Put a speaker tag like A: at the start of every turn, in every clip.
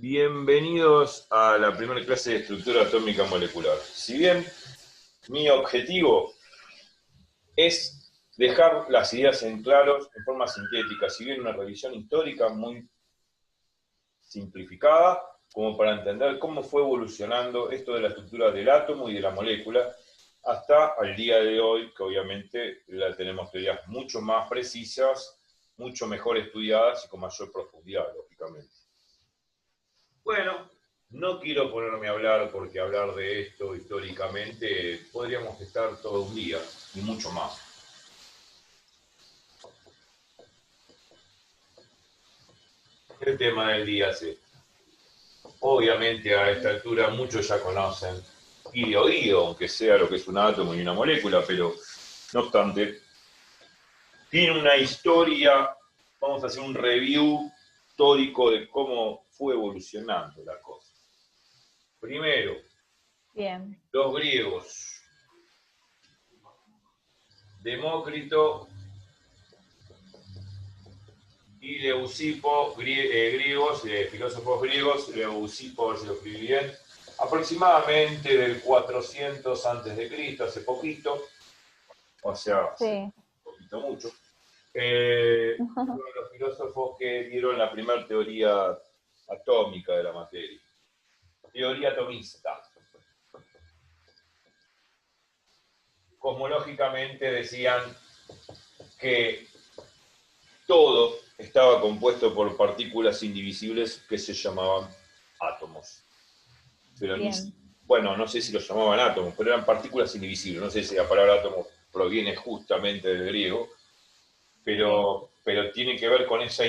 A: Bienvenidos a la primera clase de estructura atómica molecular. Si bien mi objetivo es dejar las ideas en claros en forma sintética, si bien una revisión histórica muy simplificada, como para entender cómo fue evolucionando esto de la estructura del átomo y de la molécula, hasta el día de hoy, que obviamente tenemos teorías mucho más precisas, mucho mejor estudiadas y con mayor profundidad, lógicamente. Bueno, no quiero ponerme a hablar porque hablar de esto históricamente podríamos estar todo un día y mucho más. El tema del día es este. Obviamente a esta altura muchos ya conocen y de oído, aunque sea lo que es un átomo y una molécula, pero no obstante, tiene una historia, vamos a hacer un review histórico de cómo fue evolucionando la cosa. Primero,
B: Bien.
A: los griegos. Demócrito y Leucipo, griegos, filósofos griegos, Leucipo, si lo escribí bien, aproximadamente del 400 antes de Cristo, hace poquito, o sea, hace
B: Sí.
A: poquito mucho, uno de los filósofos que dieron la primera teoría atómica de la materia, teoría atomista. Cosmológicamente decían que todo estaba compuesto por partículas indivisibles que se llamaban átomos. Pero
B: Bien.
A: bueno, no sé si los llamaban átomos, pero eran partículas indivisibles. No sé si la palabra átomo proviene justamente del griego,
B: Sí.
A: pero tiene que ver con esa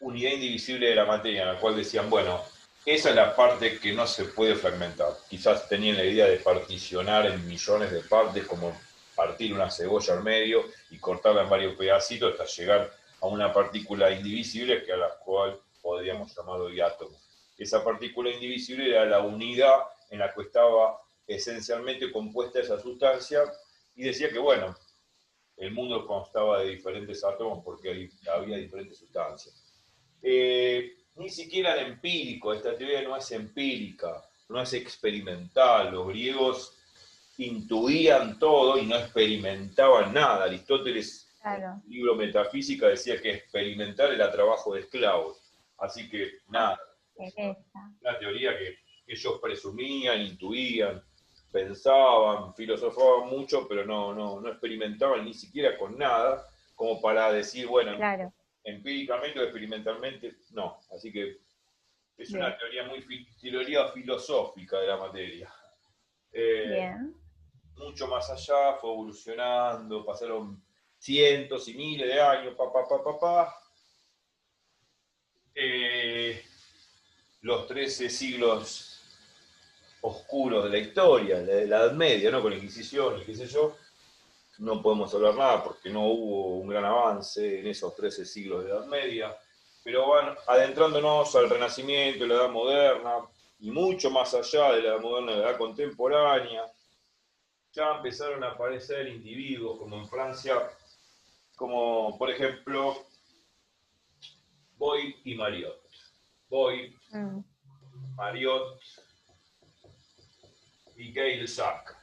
A: unidad indivisible de la materia, en la cual decían, bueno, esa es la parte que no se puede fragmentar. Quizás tenían la idea de particionar en millones de partes, como partir una cebolla al medio y cortarla en varios pedacitos hasta llegar a una partícula indivisible que a la cual podríamos llamar hoy átomo. Esa partícula indivisible era la unidad en la que estaba esencialmente compuesta esa sustancia y decía que, bueno, el mundo constaba de diferentes átomos porque había diferentes sustancias. Ni siquiera era empírico, esta teoría no es empírica, no es experimental. Los griegos intuían todo y no experimentaban nada. Aristóteles, en
B: Claro.
A: su libro Metafísica, decía que experimentar era trabajo de esclavos. Así que
B: Ah,
A: nada,
B: pereza.
A: una teoría que ellos presumían, intuían, pensaban, filosofaban mucho, pero no experimentaban ni siquiera con nada, como para decir, bueno,
B: Claro.
A: empíricamente o experimentalmente, no. Así que es una
B: Bien.
A: teoría teoría filosófica de la materia. Eh,
B: Bien.
A: Mucho más allá, fue evolucionando, pasaron cientos y miles de años, los 13 siglos oscuros de la historia, de la Edad Media, ¿no? Con la Inquisición y qué sé yo, no podemos hablar nada porque no hubo un gran avance en esos 13 siglos de Edad Media, pero van adentrándonos al Renacimiento, la Edad Moderna, y mucho más allá de la Edad Moderna, de la Edad Contemporánea, ya empezaron a aparecer individuos como en Francia, como por ejemplo Boyd y Marriott. Boyd,
B: Mm.
A: Marriott y Gay-Lussac.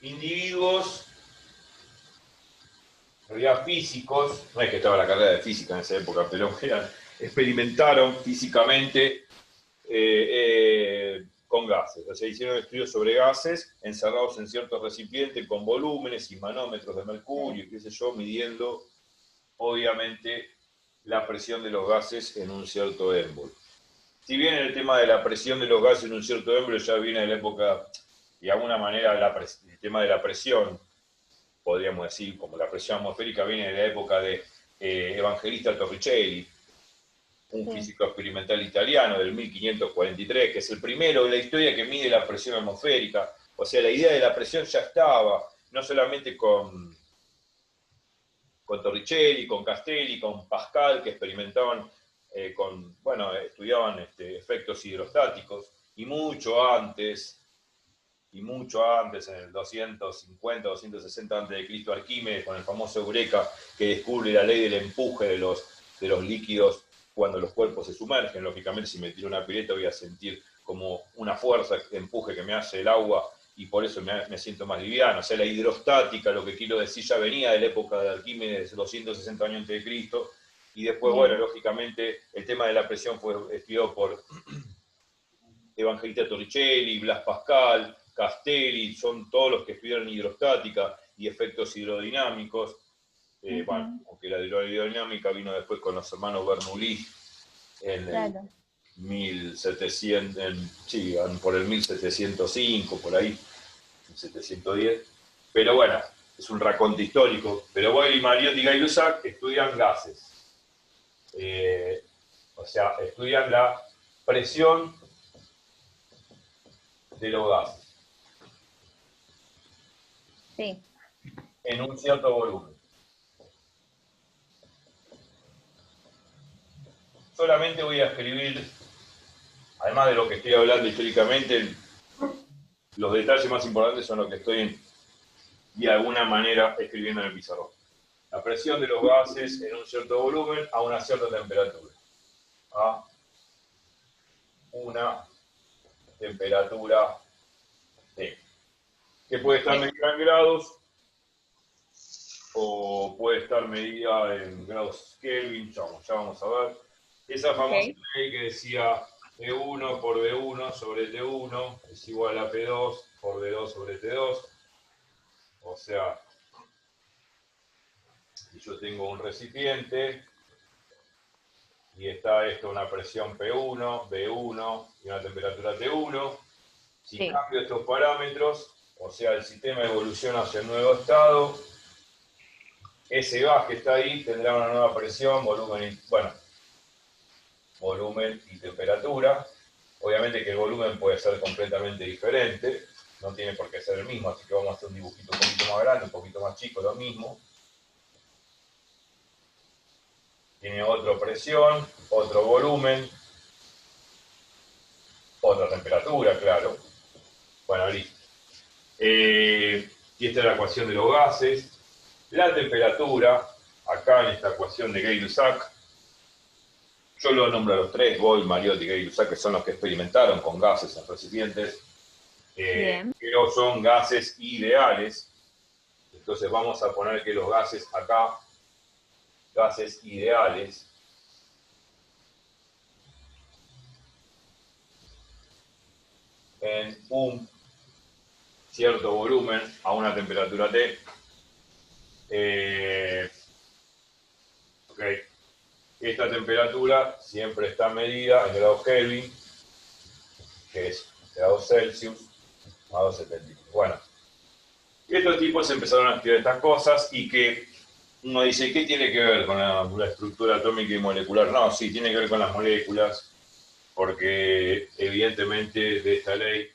A: Individuos en realidad físicos, no es que estaba la carrera de física en esa época, pero experimentaron físicamente con gases. O sea, hicieron estudios sobre gases encerrados en ciertos recipientes con volúmenes y manómetros de mercurio,
B: Sí.
A: qué sé yo, midiendo obviamente la presión de los gases en un cierto émbolo. Si bien el tema de la presión de los gases en un cierto émbolo ya viene de la época, de alguna manera, el tema de la presión, podríamos decir, como la presión atmosférica viene de la época de Evangelista Torricelli, un
B: Sí.
A: físico experimental italiano del 1543, que es el primero de la historia que mide la presión atmosférica. O sea, la idea de la presión ya estaba, no solamente con Torricelli, con Castelli, con Pascal, que experimentaban bueno, estudiaban efectos hidrostáticos, y mucho antes, y mucho antes, en el 250, 260 a.C., Arquímedes, con el famoso Eureka, que descubre la ley del empuje de los líquidos cuando los cuerpos se sumergen. Lógicamente, si me tiro una pileta voy a sentir como una fuerza de empuje que me hace el agua y por eso me siento más liviano. O sea, la hidrostática, lo que quiero decir, ya venía de la época de Arquímedes, 260 años antes de Cristo, y después, bueno, lógicamente, el tema de la presión fue estudiado por Evangelista Torricelli, Blas Pascal, Castelli, son todos los que estudiaron hidrostática y efectos hidrodinámicos. Bueno, aunque la hidrodinámica vino después con los hermanos Bernoulli en el 1700, sí, por el 1705, por ahí, 1710. Pero bueno, es un raconto histórico. Pero Boyle, Mariotti y Gay-Lussac estudian gases. O sea, estudian la presión de los gases.
B: Sí.
A: En un cierto volumen. Solamente voy a escribir, además de lo que estoy hablando históricamente, los detalles más importantes son los que estoy de alguna manera escribiendo en el pizarrón. La presión de los gases en un cierto volumen a una cierta temperatura. A una temperatura T. Que puede estar medida en grados o puede estar medida en grados Kelvin, ya vamos a ver. Esa famosa ley que decía E1 por B1 sobre T1 es igual a P2 por D2 sobre T2. O sea, si yo tengo un recipiente y está esto una presión P1, B1 y una temperatura T1, si cambio estos parámetros, o sea, el sistema evoluciona hacia el nuevo estado, ese gas que está ahí tendrá una nueva presión, volumen y temperatura. Obviamente que el volumen puede ser completamente diferente, no tiene por qué ser el mismo, así que vamos a hacer un dibujito un poquito más grande, un poquito más chico, lo mismo. Tiene otra presión, otro volumen, otra temperatura, claro. Bueno, listo. Y esta es la ecuación de los gases. La temperatura, acá en esta ecuación de Gay-Lussac, yo lo nombro a los tres, Boyle, Mariotti y Gay-Lussac, que son los que experimentaron con gases en recipientes, pero son gases ideales. Entonces vamos a poner que los gases acá, gases ideales, en un cierto volumen a una temperatura T. Esta temperatura siempre está medida en grados Kelvin, que es grados Celsius, a 270. Bueno, estos tipos empezaron a estudiar estas cosas y que uno dice, ¿qué tiene que ver con la estructura atómica y molecular? No, sí, tiene que ver con las moléculas, porque evidentemente de esta ley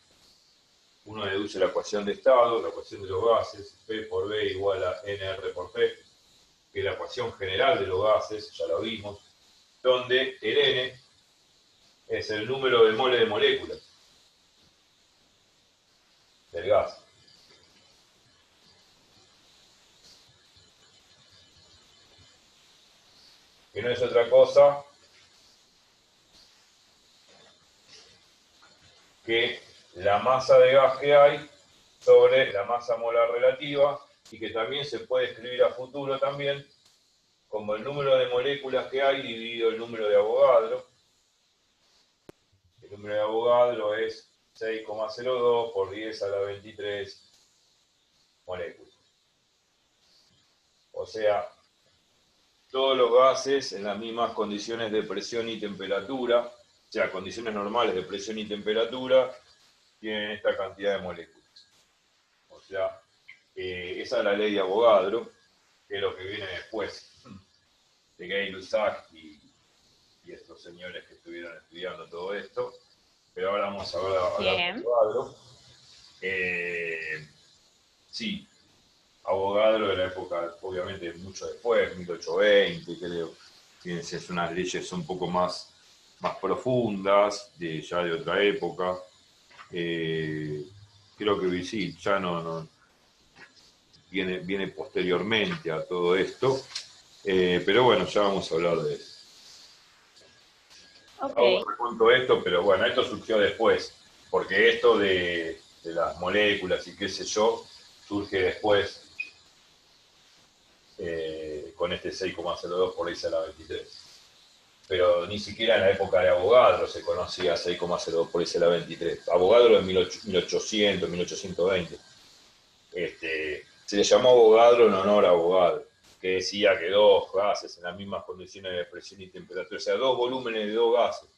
A: uno deduce la ecuación de estado, la ecuación de los gases, P por B igual a NR por P, que es la ecuación general de los gases, ya lo vimos, donde el N es el número de mole de moléculas del gas. Que no es otra cosa que la masa de gas que hay sobre la masa molar relativa, y que también se puede escribir a futuro también como el número de moléculas que hay dividido el número de Avogadro. El número de Avogadro es 6,02 por 10 a la 23 moléculas. O sea, todos los gases en las mismas condiciones de presión y temperatura, o sea, condiciones normales de presión y temperatura, tienen esta cantidad de moléculas. O sea, esa es la ley de Avogadro, que es lo que viene después de Gay-Lussac y estos señores que estuvieron estudiando todo esto. Pero ahora vamos a hablar de Avogadro. Sí, Avogadro de la época, obviamente, mucho después, 1820, creo. Es unas leyes un poco más profundas, ya de otra época. creo que sí, ya no viene posteriormente a todo esto, pero bueno, ya vamos a hablar de eso. Ahora
B: Ok,
A: te cuento esto, pero bueno, esto surgió después, porque esto de las moléculas y qué sé yo, surge después con este 6,02 por ahí a la 23. Pero ni siquiera en la época de Avogadro se conocía 6,02 por ahí a la 23. Avogadro en 1800, 1820. Se le llamó Avogadro en honor a Avogadro, que decía que dos gases en las mismas condiciones de presión y temperatura, o sea, dos volúmenes de dos gases,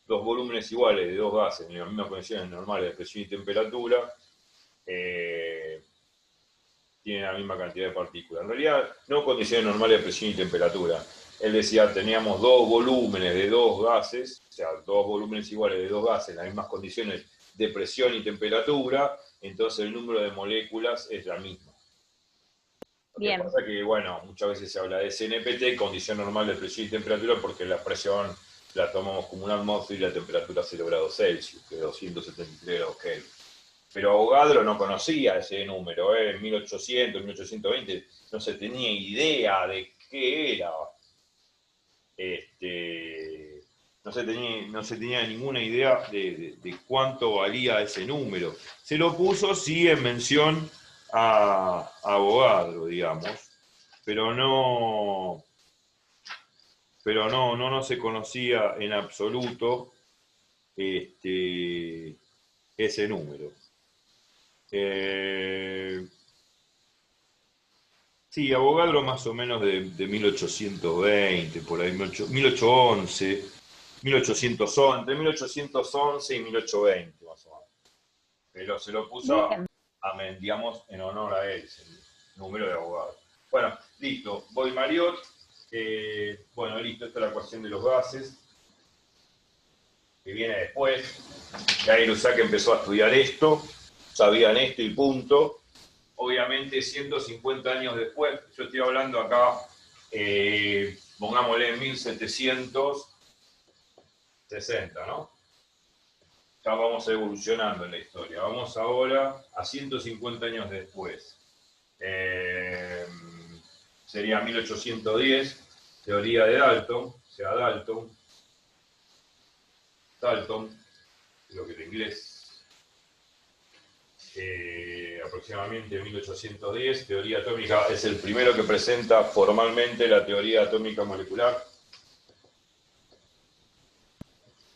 A: dos volúmenes iguales de dos gases en las mismas condiciones normales de presión y temperatura, eh, tienen la misma cantidad de partículas. En realidad, no condiciones normales de presión y temperatura. Él decía, teníamos dos volúmenes de dos gases, o sea, dos volúmenes iguales de dos gases en las mismas condiciones de presión y temperatura, entonces el número de moléculas es la misma. Lo que
B: bien,
A: pasa es que, bueno, muchas veces se habla de CNPT, condición normal de presión y temperatura, porque la presión la tomamos como una atmósfera y la temperatura 0 grados Celsius, que es 273 grados Kelvin. Pero Avogadro no conocía ese número, en 1800, 1820 no se tenía idea de qué era. No se tenía ninguna idea de cuánto valía ese número. Se lo puso, sí, en mención a Avogadro, digamos, pero no se conocía en absoluto ese número. Eh, sí, Avogadro más o menos de 1820, por ahí, 1811, 1811, entre 1811 y 1820 más o menos. Pero se lo puso
B: bien.
A: digamos, en honor a él, el número de Avogadro. Bueno, listo, voy Mariot. Bueno, listo, esta es la ecuación de los gases, que viene después. Gay-Lussac empezó a estudiar esto, sabían esto y punto. Obviamente 150 años después, yo estoy hablando acá, pongámosle en 1760, ¿no? Ya vamos evolucionando en la historia. Vamos ahora a 150 años después. Sería 1810, teoría de Dalton, o sea, Dalton, creo que en inglés, aproximadamente 1810, teoría atómica, es el primero que presenta formalmente la teoría atómica molecular.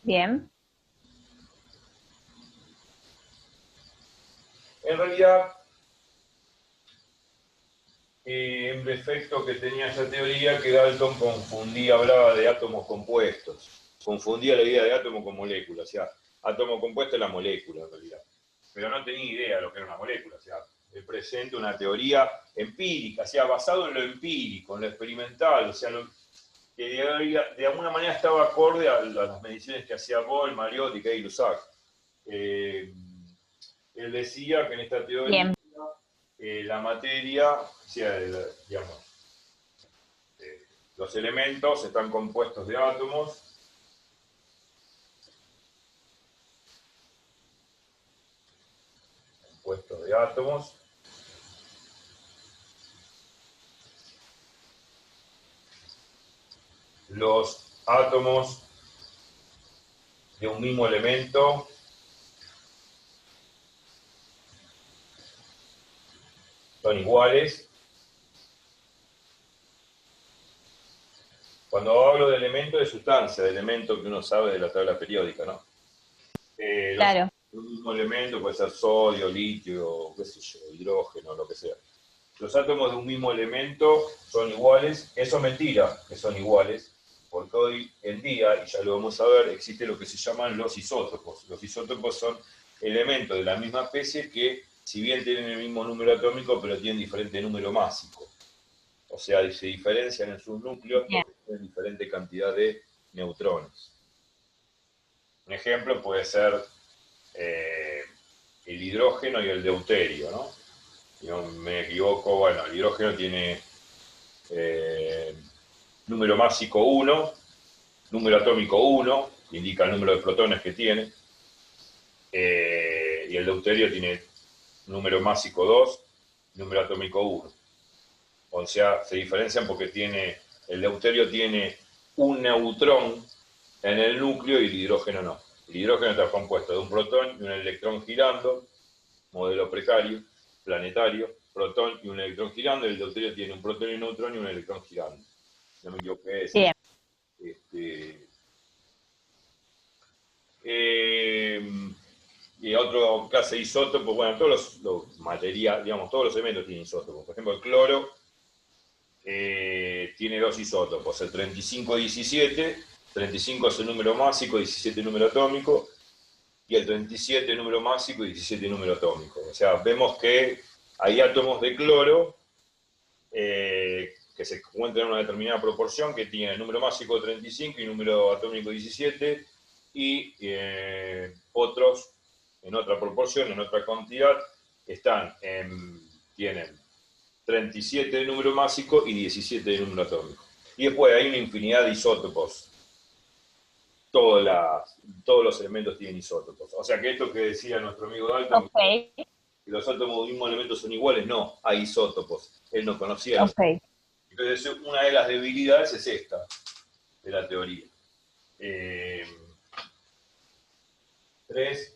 B: Bien,
A: En realidad, el defecto que tenía esa teoría que Dalton confundía, hablaba de átomos compuestos, confundía la idea de átomo con molécula, o sea, átomo compuesto es la molécula en realidad, pero no tenía idea de lo que era una molécula, o sea, él presenta una teoría empírica, o sea, basado en lo empírico, en lo experimental, o sea, que de alguna manera estaba acorde a las mediciones que hacía Bohr, Mariotti y Gay-Lussac. Él decía que en esta teoría
B: bien.
A: la materia, o sea, digamos, los elementos están compuestos de átomos. Los átomos de un mismo elemento son iguales. Cuando hablo de elemento, de sustancia, de elemento que uno sabe de la tabla periódica, ¿no? Los
B: Claro,
A: un mismo elemento puede ser sodio, litio, qué sé yo, hidrógeno, lo que sea. Los átomos de un mismo elemento son iguales. Eso es mentira, que son iguales, porque hoy en día, y ya lo vamos a ver, existe lo que se llaman los isótopos. Los isótopos son elementos de la misma especie que, si bien tienen el mismo número atómico, pero tienen diferente número másico. O sea, se diferencian en sus núcleos
B: bien,
A: porque tienen diferente cantidad de neutrones. Un ejemplo puede ser el hidrógeno y el deuterio, ¿no? Si no me equivoco, bueno, el hidrógeno tiene número másico 1, número atómico 1, que indica el número de protones que tiene, y el deuterio tiene número másico 2, número atómico 1. O sea, se diferencian porque el deuterio tiene un neutrón en el núcleo y el hidrógeno no. El hidrógeno está compuesto de un protón y un electrón girando, modelo precario, planetario, protón y un electrón girando. El deuterio tiene un protón y un neutrón y un electrón girando. No me equivoqué, es
B: Bien.
A: Y otro clase de isótopos, bueno, todos los materiales, digamos, todos los elementos tienen isótopos. Por ejemplo, el cloro tiene dos isótopos, el 3517, 35 es el número másico, 17 el número atómico, y el 37 el número másico y 17 el número atómico. O sea, vemos que hay átomos de cloro que se encuentran en una determinada proporción, que tienen el número másico 35 y el número atómico 17, y otros en otra proporción, en otra cantidad, tienen 37 de número másico y 17 de número atómico. Y después hay una infinidad de isótopos. Todos los elementos tienen isótopos. O sea que esto que decía nuestro amigo Dalton,
B: Ok,
A: que los átomos de un mismo elemento son iguales, no, hay isótopos. Él no conocía los.
B: ok.
A: Entonces, una de las debilidades es esta, de la teoría. 3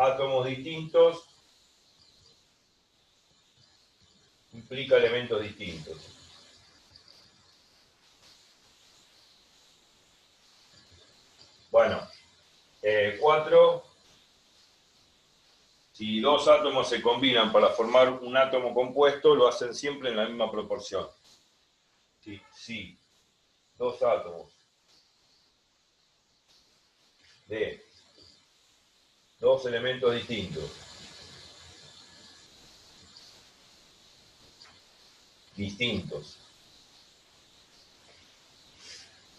A: átomos distintos implica elementos distintos. Bueno, 4, si dos átomos se combinan para formar un átomo compuesto, lo hacen siempre en la misma proporción. Si dos átomos de dos elementos distintos,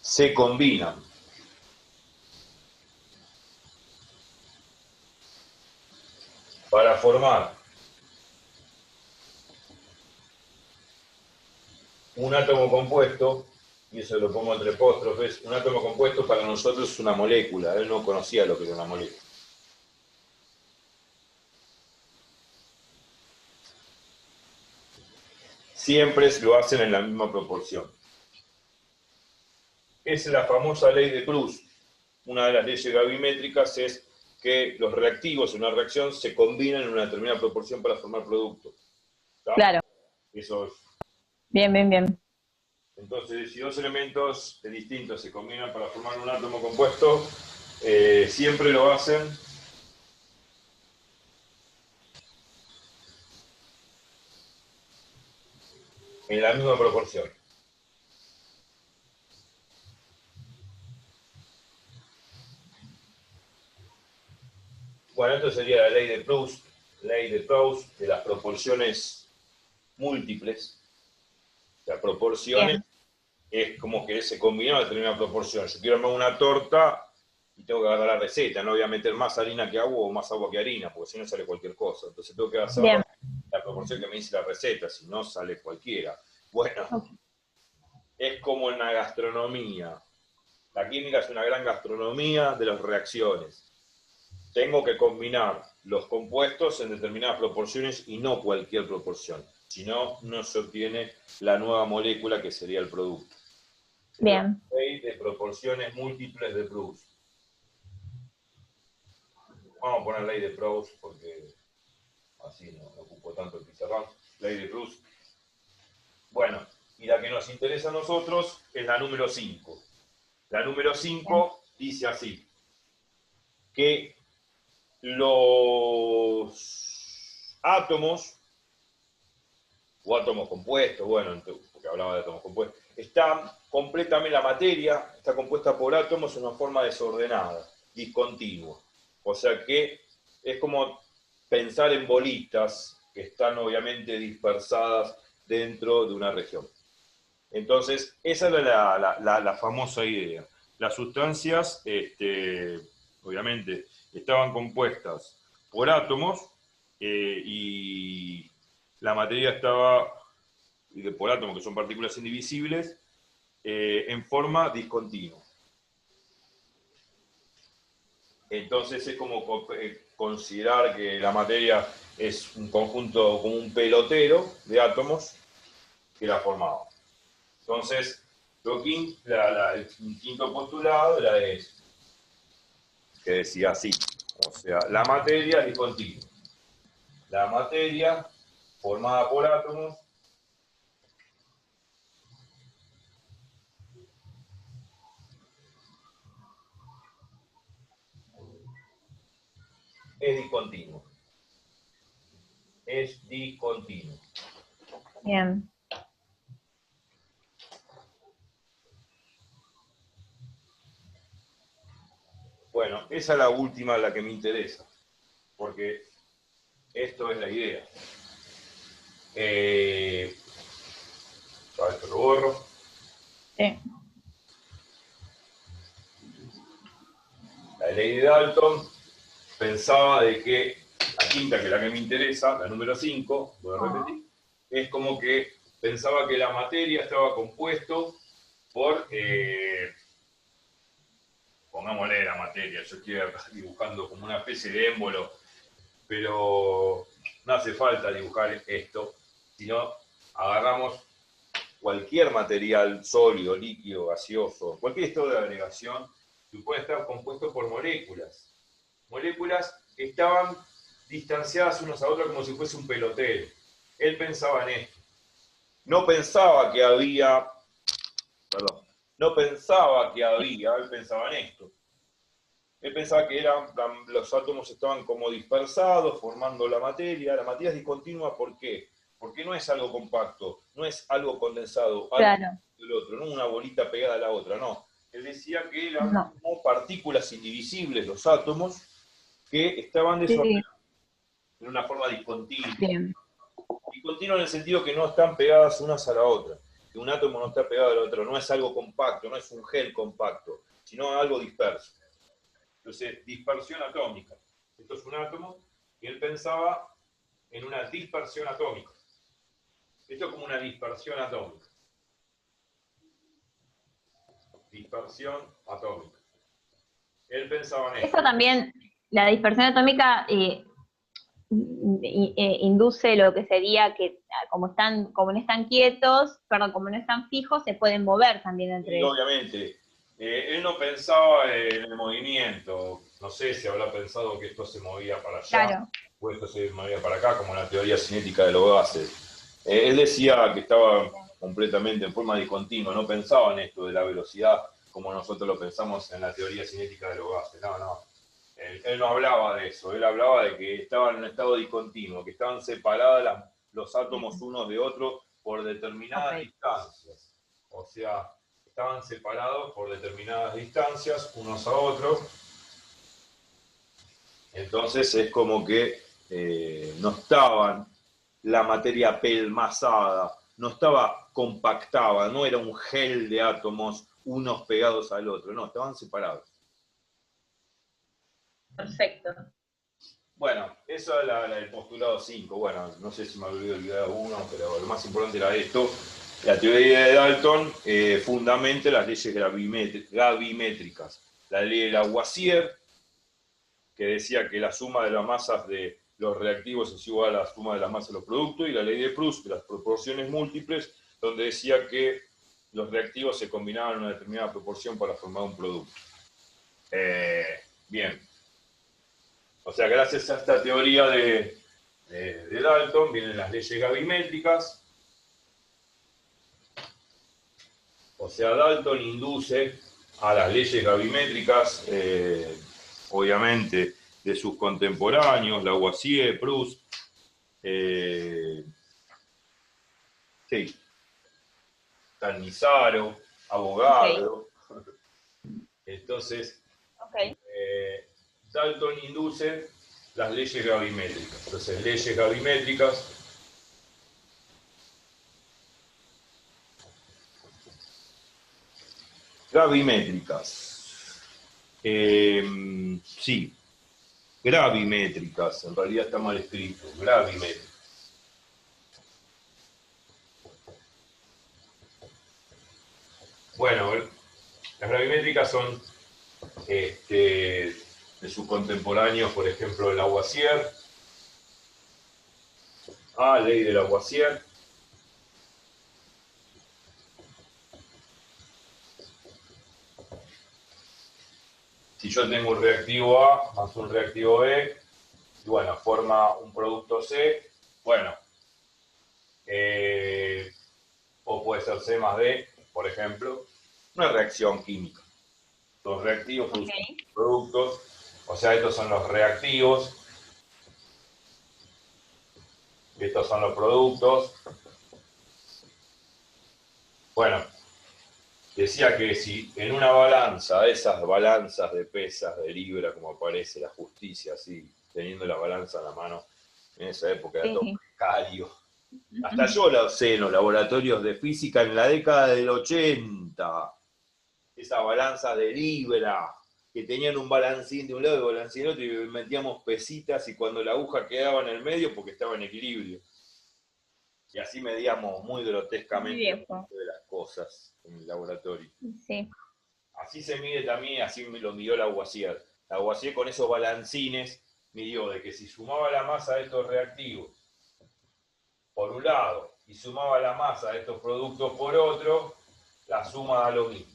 A: se combinan para formar un átomo compuesto, y eso lo pongo entre apóstrofes, un átomo compuesto para nosotros es una molécula, él no conocía lo que era una molécula. Siempre lo hacen en la misma proporción. Es la famosa ley de Proust. Una de las leyes gravimétricas es que los reactivos en una reacción se combinan en una determinada proporción para formar productos. ¿Está?
B: Claro.
A: Eso es.
B: Bien, bien, bien.
A: Entonces, si dos elementos distintos se combinan para formar un átomo compuesto, siempre lo hacen en la misma proporción. Bueno, esto sería la ley de Proust de las proporciones múltiples. Las proporciones
B: Bien.
A: es como que se combina a determinada proporción. Yo quiero armar una torta y tengo que agarrar la receta, no voy a meter más harina que agua o más agua que harina, porque si no sale cualquier cosa. Entonces tengo que hacer
B: Bien.
A: la proporción que me dice la receta, si no sale cualquiera. Bueno,
B: Ok.
A: es como en la gastronomía. La química es una gran gastronomía de las reacciones. Tengo que combinar los compuestos en determinadas proporciones y no cualquier proporción. Si no, no se obtiene la nueva molécula que sería el producto.
B: Bien.
A: Ley de proporciones múltiples de Proust. Vamos a poner ley de Proust porque así no ocupo tanto el pizarrón. Ley de Proust. Bueno, y la que nos interesa a nosotros es la número 5. La número 5 dice así, que los átomos, o átomos compuestos, bueno, porque hablaba de átomos compuestos, la materia está compuesta por átomos en una forma desordenada, discontinua. O sea que es como pensar en bolitas que están obviamente dispersadas dentro de una región. Entonces, esa era la famosa idea. Las sustancias, obviamente, estaban compuestas por átomos y la materia estaba, por átomos que son partículas indivisibles, en forma discontinua. Entonces es como considerar que la materia es un conjunto como un pelotero de átomos que la formaba. Entonces, el quinto postulado era ese, que decía así, o sea, la materia es discontinua. La materia formada por átomos es discontinuo. Es discontinuo.
B: Bien.
A: Bueno, esa es la última, la que me interesa, porque esto es la idea. Esto lo borro.
B: Sí.
A: La ley de Dalton pensaba de que la quinta, que es la que me interesa, la número 5, voy a repetir, es como que pensaba que la materia estaba compuesto por, pongámosle la materia, yo estoy dibujando como una especie de émbolo, pero no hace falta dibujar esto, sino agarramos cualquier material sólido, líquido, gaseoso, cualquier estado de agregación, que puede estar compuesto por moléculas. Moléculas que estaban distanciadas unas a otras como si fuese un pelotero. Él pensaba en esto. No pensaba que había, perdón, no pensaba que había, él pensaba en esto. Él pensaba que los átomos estaban como dispersados, formando la materia. La materia es discontinua, ¿por qué? Porque no es algo compacto, no es algo condensado, algo
B: Claro.
A: del otro, no una bolita pegada a la otra, no. Él decía que eran
B: No.
A: como partículas indivisibles los átomos que estaban
B: Sí.
A: desordenados en una forma discontinua.
B: Bien.
A: Discontinua en el sentido que no están pegadas unas a la otra. Que un átomo no está pegado al otro, no es algo compacto, no es un gel compacto, sino algo disperso. Entonces, dispersión atómica. Esto es un átomo y él pensaba en una dispersión atómica. Esto es como una dispersión atómica. Dispersión atómica. Él pensaba en
B: Eso
A: esto.
B: también, la dispersión atómica induce lo que sería que como no están quietos, perdón, como no están fijos, se pueden mover también entre
A: Y
B: ellos.
A: obviamente, él no pensaba en el movimiento. No sé si habrá pensado que esto se movía para allá
B: Claro.
A: o esto se movía para acá, como la teoría cinética de los gases. Él decía que estaba completamente en forma discontinua, no pensaba en esto de la velocidad como nosotros lo pensamos en la teoría cinética de los gases. No, no. Él no hablaba de eso, él hablaba de que estaban en un estado discontinuo, que estaban separados los átomos
B: Bien.
A: unos de otros por determinadas
B: Ok.
A: distancias. O sea, estaban separados por determinadas distancias unos a otros. Entonces es como que no estaban la materia pelmazada, no estaba compactada, no era un gel de átomos unos pegados al otro, no, estaban separados.
B: Perfecto.
A: Bueno, eso es el postulado 5. Bueno, no sé si me olvidé olvidar uno, pero lo más importante era esto. La teoría de Dalton fundamenta las leyes gravimétricas. La ley de Lavoisier, que decía que la suma de las masas de los reactivos es igual a la suma de las masas de los productos, y la ley de Proust, de las proporciones múltiples, donde decía que los reactivos se combinaban en una determinada proporción para formar un producto. Bien. O sea, gracias a esta teoría de Dalton vienen las leyes gravimétricas. O sea, Dalton induce a las leyes gravimétricas, obviamente, de sus contemporáneos, Lavoisier, Proust, sí, Cannizzaro,
B: Ok.
A: Avogadro. Entonces,
B: Ok.
A: Dalton induce las leyes gravimétricas. Entonces, leyes gravimétricas. Gravimétricas. Sí, gravimétricas. En realidad está mal escrito. Gravimétricas. Bueno, las gravimétricas son de sus contemporáneos, por ejemplo, Lavoisier. Ley de Lavoisier. Si yo tengo un reactivo A más un reactivo B, y bueno, forma un producto C, bueno, o puede ser C más D, por ejemplo, una reacción química. Los reactivos producen productos, o sea, estos son los reactivos, estos son los productos. Bueno, decía que si en una balanza, esas balanzas de pesas, de libra, como aparece la justicia, así, teniendo la balanza en la mano, en esa época era todo precario. Hasta yo lo sé en los laboratorios de física en la década del 80. Esa balanza de libra, que tenían un balancín de un lado y un balancín del otro, y metíamos pesitas y cuando la aguja quedaba en el medio porque estaba en equilibrio. Y así medíamos muy grotescamente de las cosas en el laboratorio.
B: Sí.
A: Así se mide también, así lo midió Lavoisier. Lavoisier con esos balancines midió de que si sumaba la masa de estos reactivos por un lado y sumaba la masa de estos productos por otro, la suma da lo mismo.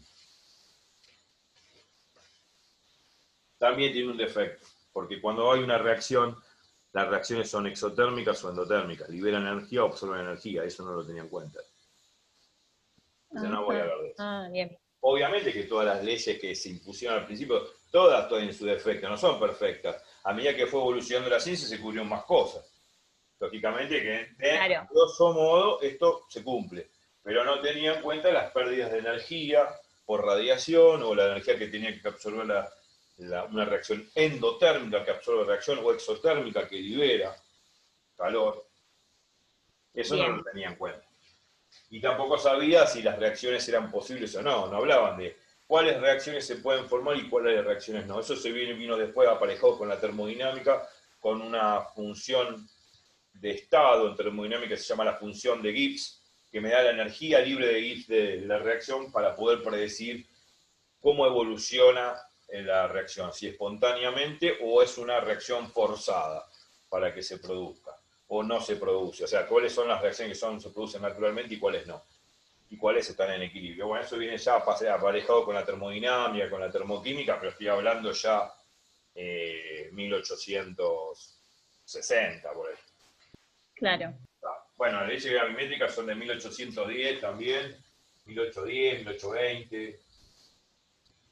A: También tiene un defecto, porque cuando hay una reacción, las reacciones son exotérmicas o endotérmicas, liberan energía o absorben energía, eso no lo tenía en cuenta. Entonces no voy a hablar de eso.
B: Bien.
A: Obviamente que todas las leyes que se impusieron al principio, todas tienen su defecto, no son perfectas. A medida que fue evolucionando la ciencia se cubrieron más cosas. Lógicamente que de grosso modo esto se cumple, pero no tenía en cuenta las pérdidas de energía por radiación o la energía que tenía que absorber una reacción endotérmica que absorbe reacción o exotérmica que libera calor. Eso no lo tenía en cuenta. Y tampoco sabía si las reacciones eran posibles o no. No hablaban de cuáles reacciones se pueden formar y cuáles reacciones no. Eso vino después aparejado con la termodinámica, con una función de estado en termodinámica que se llama la función de Gibbs, que me da la energía libre de Gibbs de la reacción para poder predecir cómo evoluciona la reacción, si espontáneamente o es una reacción forzada para que se produzca o no se produce. O sea, cuáles son las reacciones que se producen naturalmente y cuáles no. Y cuáles están en equilibrio. Bueno, eso viene ya aparejado con la termodinámica, con la termoquímica, pero estoy hablando ya 1860, por ahí.
B: Claro.
A: Bueno, las leyes gravimétricas son de 1810 también, 1810, 1820,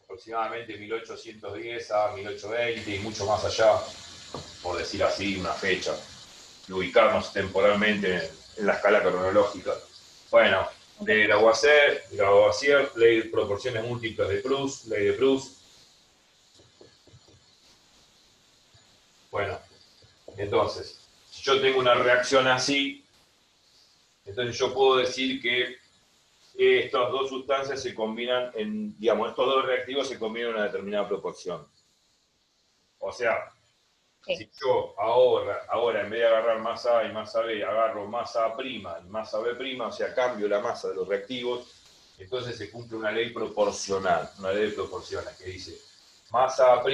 A: aproximadamente 1810 a 1820 y mucho más allá, por decir así, una fecha, y ubicarnos temporalmente en la escala cronológica. Bueno, de Lavoisier, ley de proporciones múltiples de Proust, ley de Proust. Bueno, entonces, si yo tengo una reacción así, entonces yo puedo decir que estas dos sustancias se combinan estos dos reactivos se combinan en una determinada proporción. O sea, si yo ahora en vez de agarrar masa A y masa B, agarro masa A' y masa B', o sea, cambio la masa de los reactivos, entonces se cumple una ley proporcional, una ley de proporciones que dice masa A', o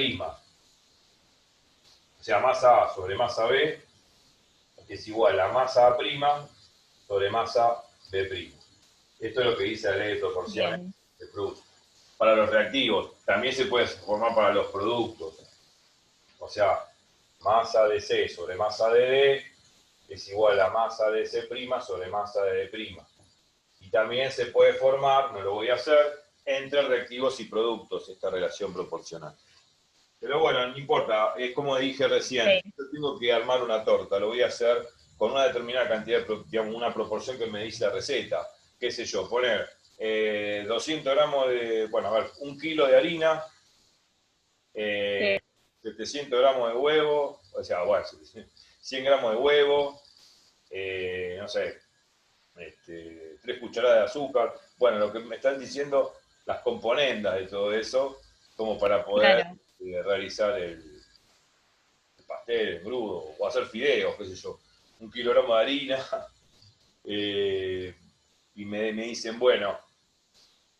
A: sea, masa A sobre masa B, es igual a masa A' sobre masa B'. Esto es lo que dice la ley de proporciones de Proust. Para los reactivos, también se puede formar para los productos. O sea, masa de C sobre masa de D es igual a masa de C' sobre masa de D'. Y también se puede formar, no lo voy a hacer, entre reactivos y productos, esta relación proporcional. Pero bueno, no importa, es como dije recién, yo tengo que armar una torta, lo voy a hacer con una determinada cantidad, digamos, una proporción que me dice la receta. Qué sé yo, poner 200 gramos de, bueno, a ver, 1 kilo de harina, 700 gramos de huevo, o sea, bueno, 100 gramos de huevo, no sé, 3 cucharadas de azúcar. Bueno, lo que me están diciendo, las componendas de todo eso, como para poder realizar el pastel, el engrudo, o hacer fideos, qué sé yo. 1 kilogramo de harina, y me dicen, bueno,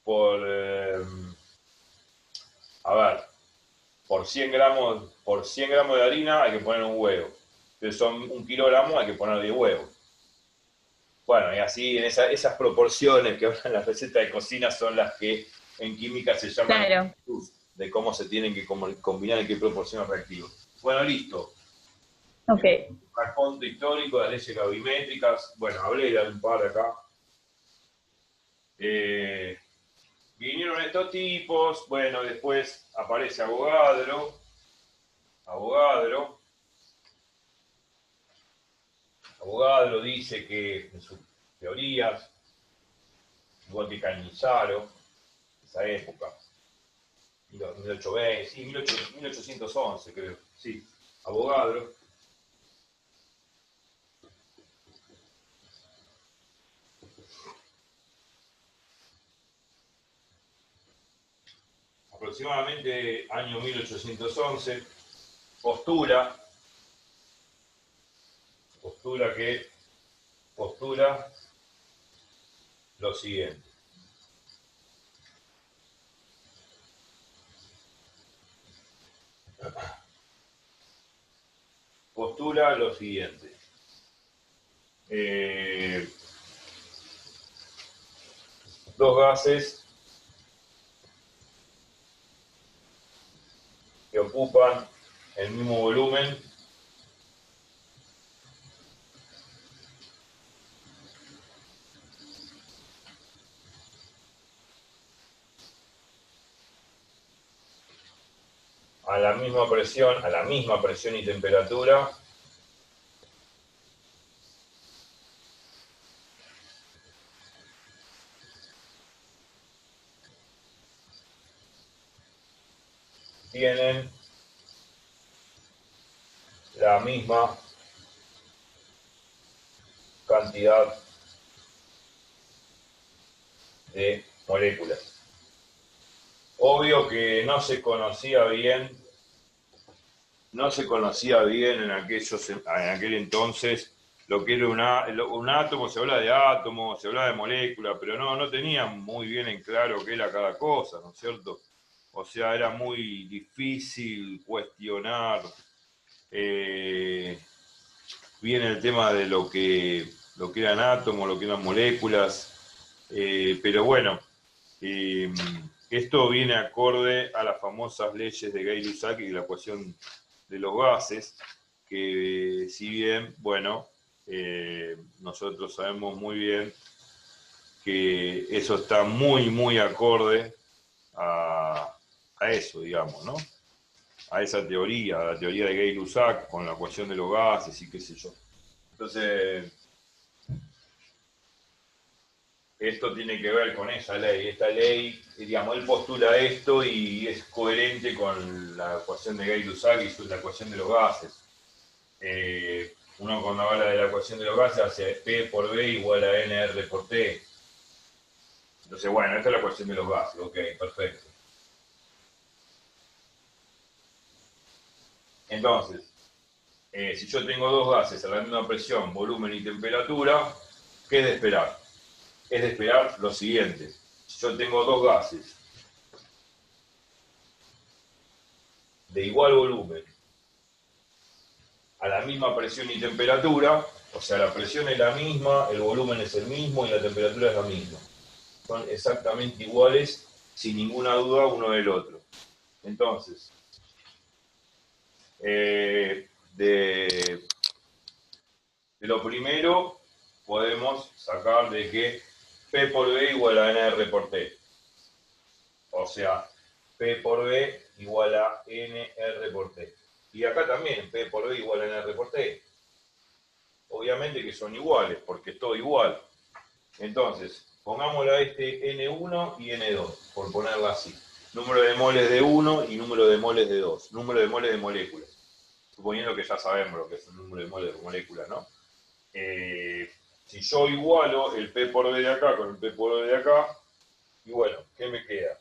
A: por por 100 gramos de harina hay que poner un huevo. Entonces son 1 kilogramo, hay que poner 10 huevos. Bueno, y así en esas proporciones que hablan las recetas de cocina son las que en química se llaman
B: Claro.
A: de cómo se tienen que combinar en qué proporciones reactivos. Bueno, listo.
B: Ok.
A: Raconto histórico de las leyes gravimétricas. Bueno, hablé de un par acá. Vinieron estos tipos. Bueno, después aparece Avogadro. Avogadro dice que en sus teorías, igual que Cannizzaro, esa época, 1820, sí, 1811 creo, sí, Avogadro, aproximadamente año 1811, postula lo siguiente. Postula lo siguiente. Dos gases que ocupan el mismo volumen a la misma presión y temperatura, tienen la misma cantidad de moléculas. Obvio que no se conocía bien en aquel entonces lo que era un átomo. Se habla de átomo, se habla de molécula, pero no tenían muy bien en claro qué era cada cosa, ¿no es cierto? O sea, era muy difícil cuestionar bien el tema de lo que eran átomos, lo que eran moléculas, pero bueno, esto viene acorde a las famosas leyes de Gay-Lussac y la ecuación de los gases, que si bien, bueno, nosotros sabemos muy bien que eso está muy acorde a eso, digamos, ¿no? A esa teoría, a la teoría de Gay-Lussac con la ecuación de los gases y qué sé yo. Entonces, esto tiene que ver con esa ley. Esta ley, digamos, él postula esto y es coherente con la ecuación de Gay-Lussac y la ecuación de los gases. Uno cuando habla de la ecuación de los gases hace P por B igual a NR por T. Entonces, bueno, esta es la ecuación de los gases. Ok, perfecto. Entonces, si yo tengo dos gases a la misma presión, volumen y temperatura, ¿qué es de esperar? Es de esperar lo siguiente. Si yo tengo dos gases de igual volumen a la misma presión y temperatura, o sea, la presión es la misma, el volumen es el mismo y la temperatura es la misma. Son exactamente iguales, sin ninguna duda, uno del otro. Entonces, de lo primero podemos sacar de que P por B igual a NR por T. O sea, P por B igual a NR por T. Y acá también, P por B igual a NR por T. Obviamente que son iguales, porque es todo igual. Entonces, pongámosle a este N1 y N2, por ponerlo así. Número de moles de 1 y número de moles de 2. Número de moles de moléculas. Suponiendo que ya sabemos lo que es el número de moles de moléculas, ¿no? Si yo igualo el P por B de acá con el P por B de acá, y bueno, ¿qué me queda?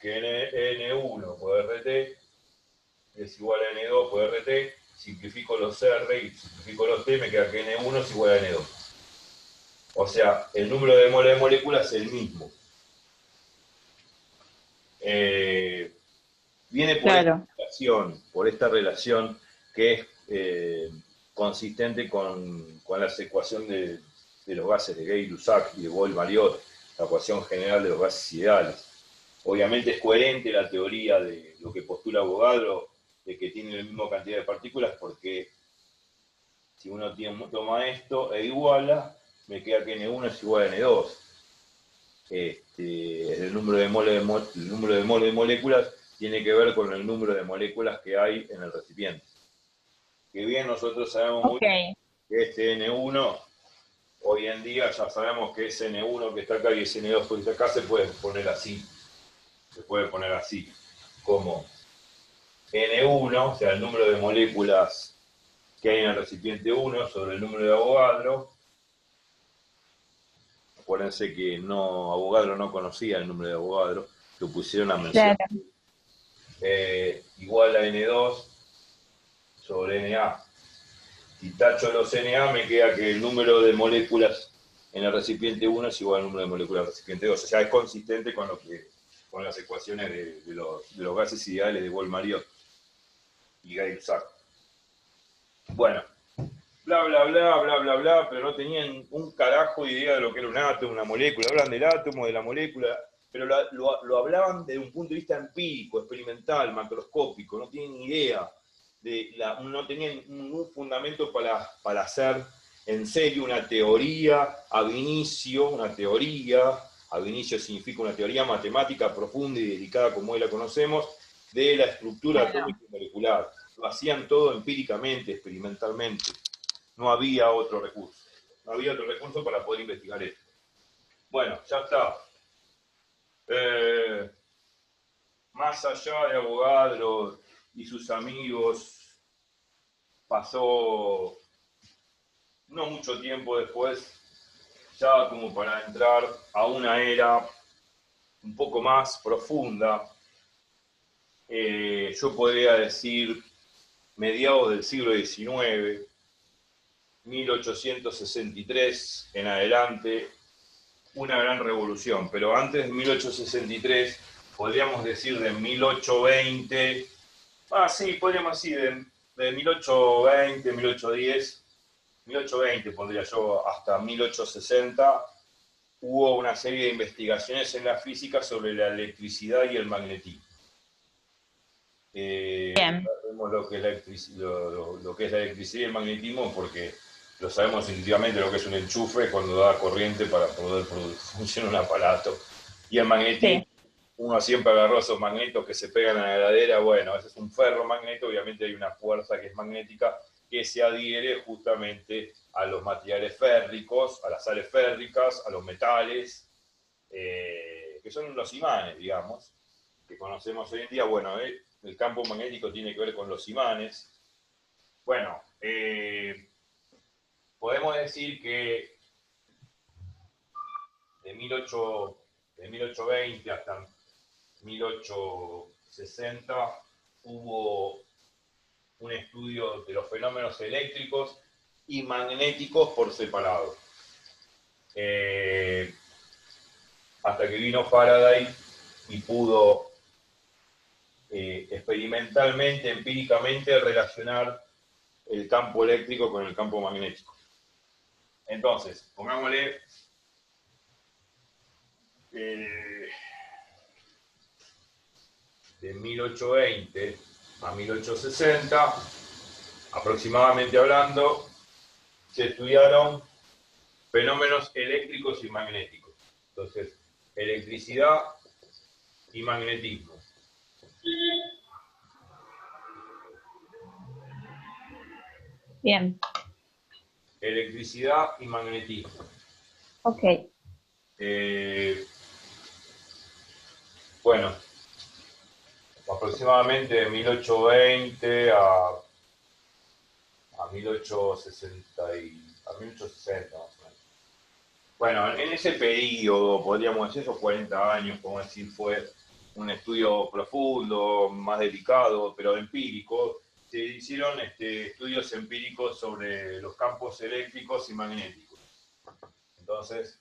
A: Que N1 por RT es igual a N2 por RT, simplifico los R y simplifico los T, me queda que N1 es igual a N2. O sea, el número de moles de moléculas es el mismo. Viene por
B: Claro.
A: relación que es consistente con la ecuación de los gases de Gay-Lussac y de Boyle-Mariotte, la ecuación general de los gases ideales. Obviamente es coherente la teoría de lo que postula Avogadro, de que tiene la misma cantidad de partículas, porque si uno toma esto e iguala, me queda que N1 es igual a N2. El número de moles de moléculas tiene que ver con el número de moléculas que hay en el recipiente. Que bien nosotros sabemos muy bien que este N1, hoy en día ya sabemos que ese N1 que está acá y ese N2 que está acá se puede poner así. Se puede poner así, como N1, o sea, el número de moléculas que hay en el recipiente 1 sobre el número de Avogadro. Acuérdense que Avogadro no conocía el número de Avogadro, lo pusieron a mencionar. Claro. Igual a N2 sobre Na. Si tacho los Na, me queda que el número de moléculas en el recipiente 1 es igual al número de moléculas del recipiente 2. O sea, es consistente con las ecuaciones de los gases ideales de Boyle-Mariotte y Gay-Lussac. Bueno, bla, bla, bla, bla, bla, bla, pero no tenían un carajo de idea de lo que era un átomo, una molécula. Hablan del átomo, de la molécula, pero lo hablaban desde un punto de vista empírico, experimental, macroscópico. No tienen ni idea, no tenían ningún fundamento para hacer en serio una teoría ab inicio, ab inicio significa una teoría matemática profunda y dedicada como hoy la conocemos, de la estructura atómica y molecular. Lo hacían todo empíricamente, experimentalmente. No había otro recurso. No había otro recurso para poder investigar esto. Bueno, ya está. Más allá de Avogadro y sus amigos, pasó no mucho tiempo después, ya como para entrar a una era un poco más profunda. Yo podría decir mediados del siglo XIX, 1863 en adelante, una gran revolución. Pero antes de 1863, podríamos decir de 1820, sí, podríamos decir de 1820, 1810, 1820 pondría yo, hasta 1860, hubo una serie de investigaciones en la física sobre la electricidad y el magnetismo. Sabemos lo que es la electricidad y el magnetismo porque lo sabemos intuitivamente lo que es un enchufe cuando da corriente para poder funcionar un aparato. Y el magnetismo, uno siempre agarró esos magnetos que se pegan a la heladera. Bueno, ese es un ferromagneto, obviamente hay una fuerza que es magnética que se adhiere justamente a los materiales férricos, a las sales férricas, a los metales, que son los imanes, digamos, que conocemos hoy en día. Bueno, el campo magnético tiene que ver con los imanes. Bueno, podemos decir que de 1820 hasta 1860 hubo un estudio de los fenómenos eléctricos y magnéticos por separado. Hasta que vino Faraday y pudo experimentalmente, empíricamente, relacionar el campo eléctrico con el campo magnético. Entonces, pongámosle de 1820 a 1860, aproximadamente hablando, se estudiaron fenómenos eléctricos y magnéticos. Entonces, electricidad y magnetismo.
B: Bien.
A: Electricidad y magnetismo.
B: Ok.
A: Bueno, aproximadamente de 1820 a 1860 a 1860 más o menos. Bueno, en ese periodo, podríamos decir, esos 40 años, como decir, fue un estudio profundo, más delicado, pero empírico. Se hicieron estudios empíricos sobre los campos eléctricos y magnéticos. Entonces,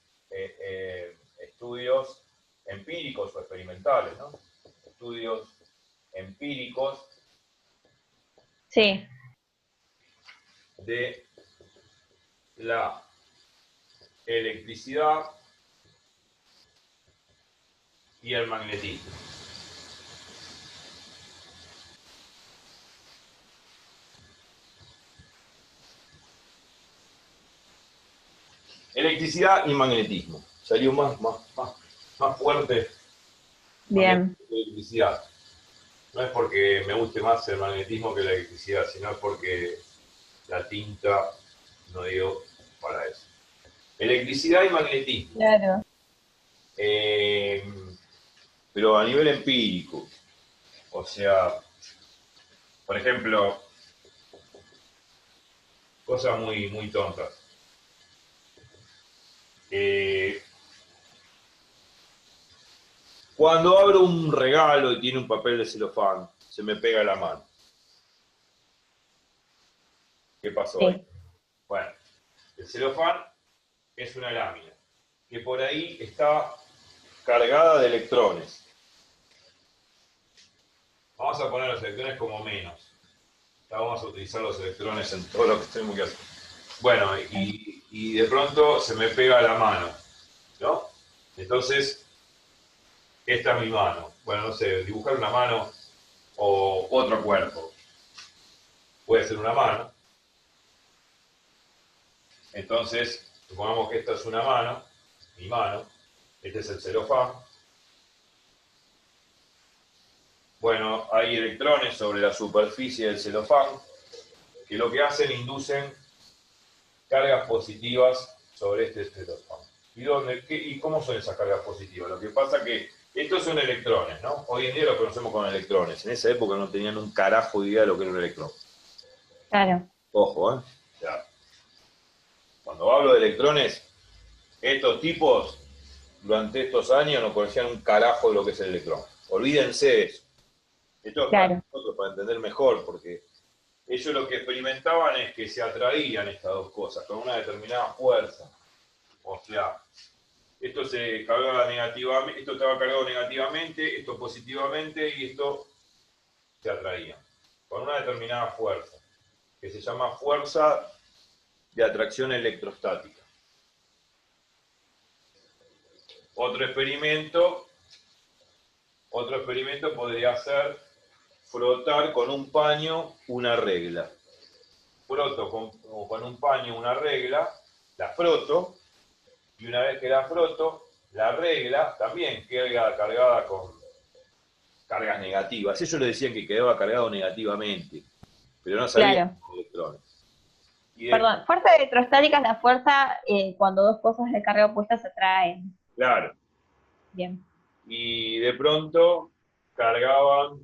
A: estudios empíricos o experimentales, ¿no? Estudios empíricos
B: Sí,
A: de la electricidad y el magnetismo. Electricidad y magnetismo. Salió más fuerte
B: bien,
A: magnetismo que electricidad. No es porque me guste más el magnetismo que la electricidad, sino es porque la tinta no dio para eso. Electricidad y magnetismo.
B: claro.
A: Eh, pero a nivel empírico. O sea, por ejemplo, cosas muy tontas. Eh, Cuando abro un regalo y tiene un papel de celofán, se me pega la mano. ¿Qué pasó ahí?
B: Sí,
A: Bueno, el celofán es una lámina que por ahí está cargada de electrones. Vamos a poner los electrones como menos. Ya vamos a utilizar los electrones en todo lo que tenemos que hacer. Bueno, y de pronto se me pega la mano, ¿no? Entonces, esta es mi mano. Bueno, no sé, dibujar una mano o otro cuerpo. Puede ser una mano. Entonces, supongamos que esta es una mano, mi mano. Este es el celofán. Bueno, hay electrones sobre la superficie del celofán que lo que hacen, inducen cargas positivas sobre este celofán. ¿Y cómo son esas cargas positivas? Lo que pasa es que estos son electrones, ¿no? Hoy en día los conocemos con electrones. En esa época no tenían un carajo de idea de lo que era un electrón.
B: claro,
A: Ojo, ¿eh? O sea, cuando hablo de electrones, estos tipos durante estos años no conocían un carajo de lo que es el electrón. Olvídense de eso. Esto es para
B: claro,
A: nosotros, para entender mejor, porque ellos lo que experimentaban es que se atraían estas dos cosas con una determinada fuerza. O sea, esto se cargaba negativamente, esto estaba cargado negativamente, esto positivamente y esto se atraía con una determinada fuerza, que se llama fuerza de atracción electrostática. Otro experimento, otro experimento podría ser frotar con un paño una regla. Froto con un paño una regla, la froto, y una vez que la froto, la regla también queda cargada con cargas negativas. Ellos le decían que quedaba cargado negativamente, pero no sabían
B: claro.
A: los electrones. Y de,
B: Perdón, fuerza electrostática es la fuerza cuando dos cosas de carga opuesta se atraen.
A: claro,
B: Bien,
A: y de pronto cargaban,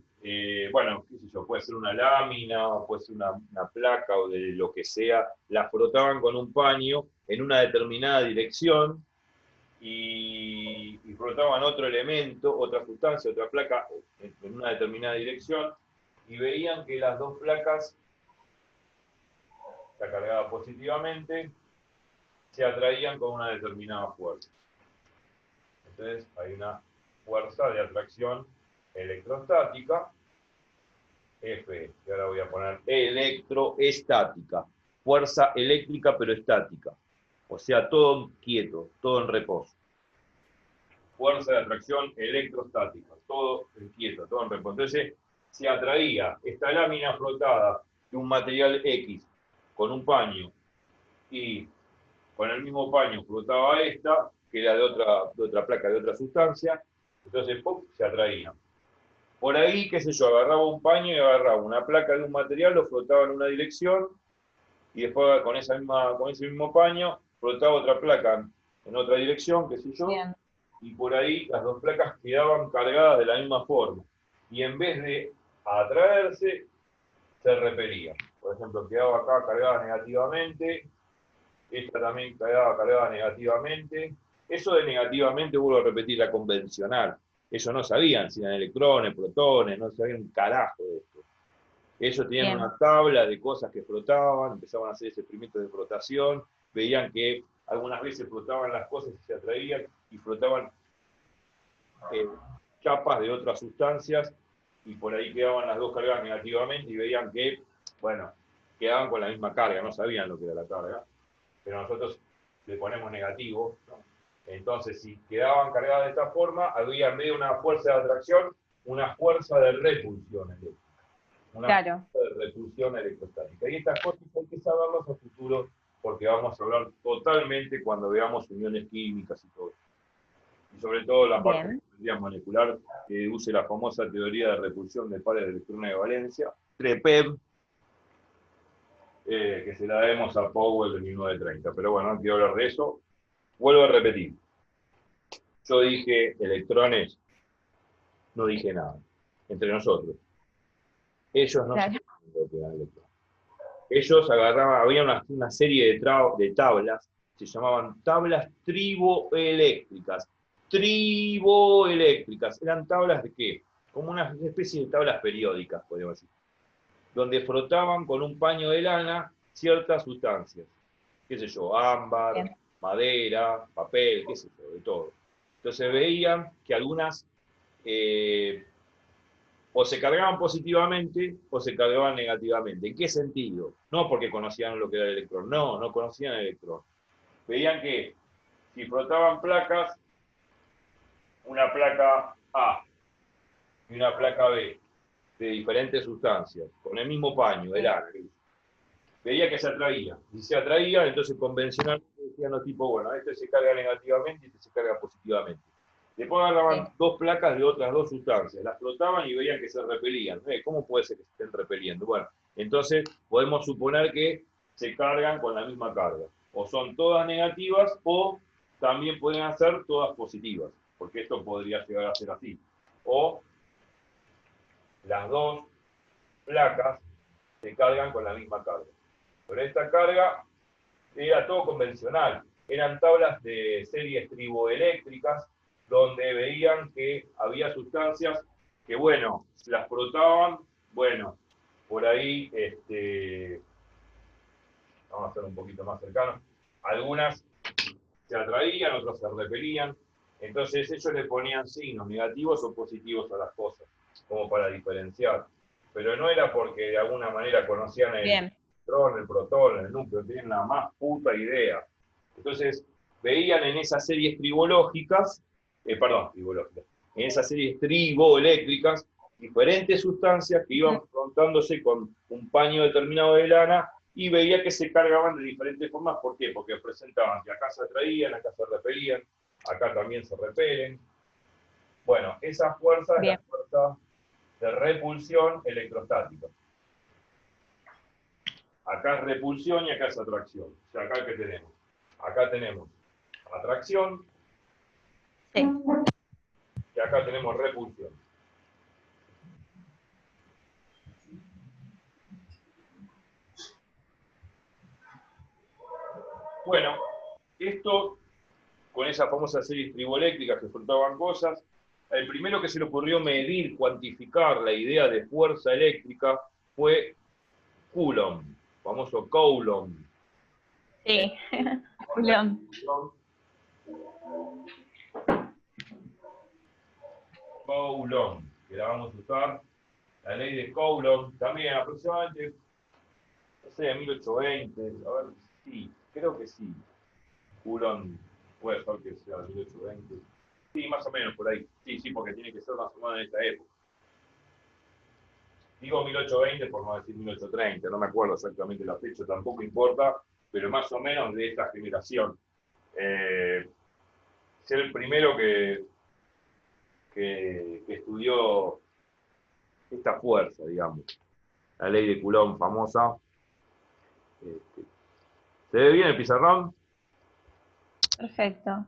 A: bueno, qué sé yo, puede ser una lámina, o puede ser una placa o de lo que sea, la frotaban con un paño en una determinada dirección y frotaban otro elemento, otra sustancia, otra placa en una determinada dirección y veían que las dos placas, la cargada positivamente, se atraían con una determinada fuerza. Entonces hay una fuerza de atracción electrostática, F, y ahora voy a poner electroestática, fuerza eléctrica pero estática, o sea, todo quieto, todo en reposo. Fuerza de atracción electrostática, todo quieto, todo en reposo. Entonces se atraía esta lámina flotada de un material X con un paño y con el mismo paño flotaba esta, que era de otra placa, de otra sustancia, entonces ¡pum!, se atraían. Por ahí, qué sé yo, agarraba un paño y agarraba una placa de un material, lo flotaba en una dirección, y después con ese mismo paño flotaba otra placa en otra dirección, qué sé yo,
B: bien,
A: y por ahí las dos placas quedaban cargadas de la misma forma. Y en vez de atraerse, se repelían. Por ejemplo, quedaba acá cargada negativamente, esta también quedaba cargada negativamente. Eso de negativamente, vuelvo a repetir, la convencional. Ellos no sabían si eran electrones, protones, no sabían un carajo de esto. Ellos tenían
B: bien,
A: una tabla de cosas que flotaban, empezaban a hacer ese experimento de flotación, veían que algunas veces flotaban las cosas y se atraían, y flotaban eh, chapas de otras sustancias, y por ahí quedaban las dos cargadas negativamente, y veían que bueno, quedaban con la misma carga, no sabían lo que era la carga, pero nosotros le ponemos negativo, ¿no? Entonces, si quedaban cargadas de esta forma, había en vez de una fuerza de atracción, una fuerza de repulsión eléctrica, una
B: Claro.
A: fuerza de repulsión electrostática. Y estas cosas hay que saberlas a futuro, porque vamos a hablar totalmente cuando veamos uniones químicas y todo. Y sobre todo la parte de
B: Bien.
A: la teoría molecular, que use la famosa teoría de repulsión de pares de electrones de valencia, TREPEV, que se la debemos a Powell de 1930. Pero bueno, no quiero hablar de eso. Vuelvo a repetir. Yo dije electrones, no dije nada. Entre nosotros. Ellos no
B: Claro.
A: saben lo que eran electrones. Ellos agarraban, había una serie de tablas, se llamaban tablas triboeléctricas. Triboeléctricas. ¿Eran tablas de qué? Como una especie de tablas periódicas, podríamos decir, donde frotaban con un paño de lana ciertas sustancias. Qué sé yo, ámbar,
B: Bien.
A: madera, papel, qué sé yo, de todo. Entonces veían que algunas o se cargaban positivamente o se cargaban negativamente. ¿En qué sentido? No porque conocían lo que era el electrón, no, no conocían el electrón. Veían que si frotaban placas, una placa A y una placa B de diferentes sustancias, con el mismo paño, el A, veía que se atraía. Si se atraía, entonces convencionalmente decían los tipos, bueno, este se carga negativamente y este se carga positivamente. Después agarraban dos placas de otras dos sustancias, las flotaban y veían que se repelían. ¿Cómo puede ser que se estén repeliendo? Bueno, entonces podemos suponer que se cargan con la misma carga. O son todas negativas o también pueden ser todas positivas, porque esto podría llegar a ser así. O las dos placas se cargan con la misma carga. Pero esta carga era todo convencional. Eran tablas de series triboeléctricas donde veían que había sustancias que, bueno, las frotaban, bueno, por ahí, vamos a hacer un poquito más cercano, algunas se atraían, otras se repelían, entonces ellos le ponían signos negativos o positivos a las cosas, como para diferenciar. Pero no era porque de alguna manera conocían el
B: Bien.
A: electrón, el protón, el núcleo, tenían la más puta idea. Entonces, veían en esas series tribológicas, tribológicas, en esas series triboeléctricas, diferentes sustancias que iban confrontándose con un paño determinado de lana y veía que se cargaban de diferentes formas. ¿Por qué? Porque presentaban que acá se atraían, acá se repelían, acá también se repelen. Bueno, esa fuerza es la
B: Bien.
A: fuerza de repulsión electrostática. Acá es repulsión y acá es atracción. O sea, acá ¿qué tenemos? Acá tenemos atracción
B: Sí.
A: y acá tenemos repulsión. Bueno, esto con esas famosas series triboeléctricas que frotaban cosas, el primero que se le ocurrió medir, cuantificar la idea de fuerza eléctrica fue Coulomb, famoso Coulomb.
B: Sí. Julián.
A: Coulomb, que la vamos a usar, la ley de Coulomb, también aproximadamente, no sé, 1820, a ver, sí, creo que sí. Coulomb, puede ser que sea 1820. Sí, más o menos por ahí. Sí, sí, porque tiene que ser más o menos en esta época. Digo 1820 por no decir 1830, no me acuerdo exactamente la fecha, tampoco importa, pero más o menos de esta generación. Ser el primero que estudió esta fuerza, digamos. La ley de Coulomb famosa. ¿Se ve bien el pizarrón?
B: Perfecto.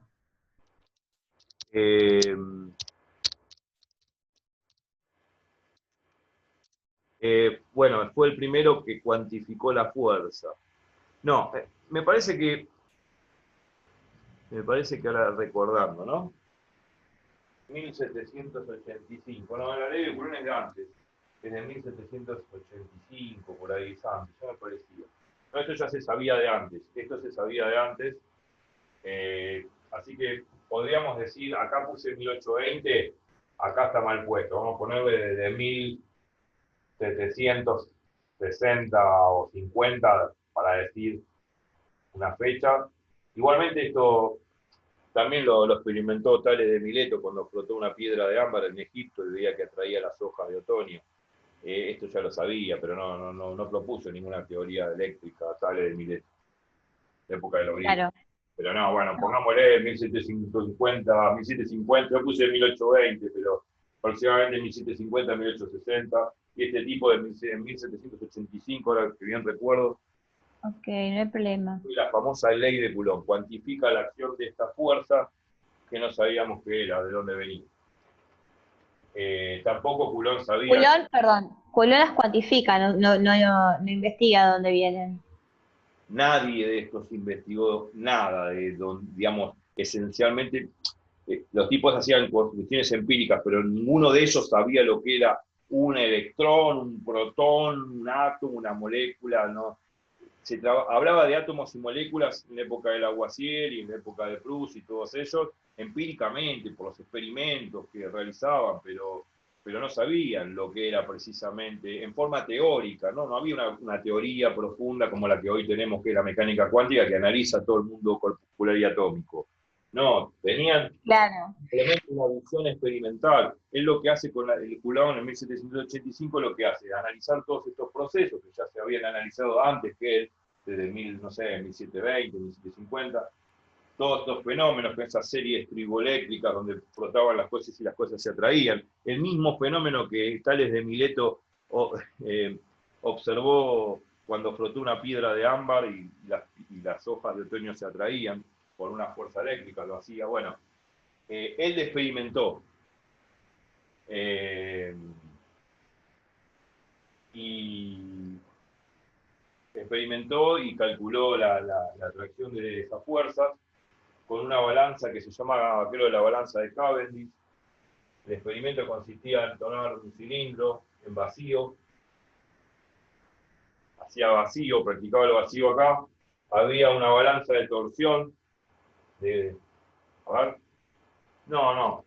A: Eh, bueno, fue el primero que cuantificó la fuerza. No, me parece que ahora recordando, ¿no? 1785, no, la ley de Coulomb es de antes, es de 1785, por ahí es antes, ya me parecía. No, esto ya se sabía de antes, esto se sabía de antes, así que podríamos decir, acá puse 1820, acá está mal puesto, vamos a ponerle de 1700, 60 o 50 para decir una fecha. Igualmente esto también lo experimentó Tales de Mileto cuando flotó una piedra de ámbar en Egipto el día que atraía las hojas de otoño. Esto ya lo sabía, pero no propuso ninguna teoría eléctrica Tales de Mileto, de época de los griegos.
B: Claro.
A: Pero no, bueno,
B: No.
A: pongámosle 1750, yo puse 1820, pero aproximadamente 1750, 1860, y este tipo de 1785, ahora que bien recuerdo,
B: Ok, no hay problema.
A: la famosa ley de Coulomb, cuantifica la acción de esta fuerza que no sabíamos qué era, de dónde venía. Tampoco Coulomb sabía,
B: Culón, perdón, Culón las cuantifica, no investiga de dónde vienen.
A: nadie de estos investigó nada, digamos, esencialmente los tipos hacían construcciones empíricas, pero ninguno de ellos sabía lo que era un electrón, un protón, un átomo, una molécula, ¿no? Hablaba de átomos y moléculas en la época del Lavoisier y en la época de Proust y todos ellos, empíricamente, por los experimentos que realizaban, pero no sabían lo que era precisamente en forma teórica, ¿no? No había una teoría profunda como la que hoy tenemos, que es la mecánica cuántica, que analiza todo el mundo corpuscular y atómico. No, tenían
B: Claro.
A: simplemente una visión experimental. Es lo que hace con el Coulomb en 1785, lo que hace, analizar todos estos procesos que ya se habían analizado antes que él, desde no sé, 1720, 1750, todos estos fenómenos, con esa serie triboeléctrica donde flotaban las cosas y las cosas se atraían. El mismo fenómeno que Tales de Mileto eh, observó cuando flotó una piedra de ámbar y las hojas de otoño se atraían por una fuerza eléctrica, lo hacía, bueno, él experimentó eh, y calculó la atracción de esas fuerzas con una balanza que se llama, creo, la balanza de Cavendish. El experimento consistía en tomar un cilindro en vacío, hacía vacío, practicaba el vacío acá, había una balanza de torsión, a ver, no,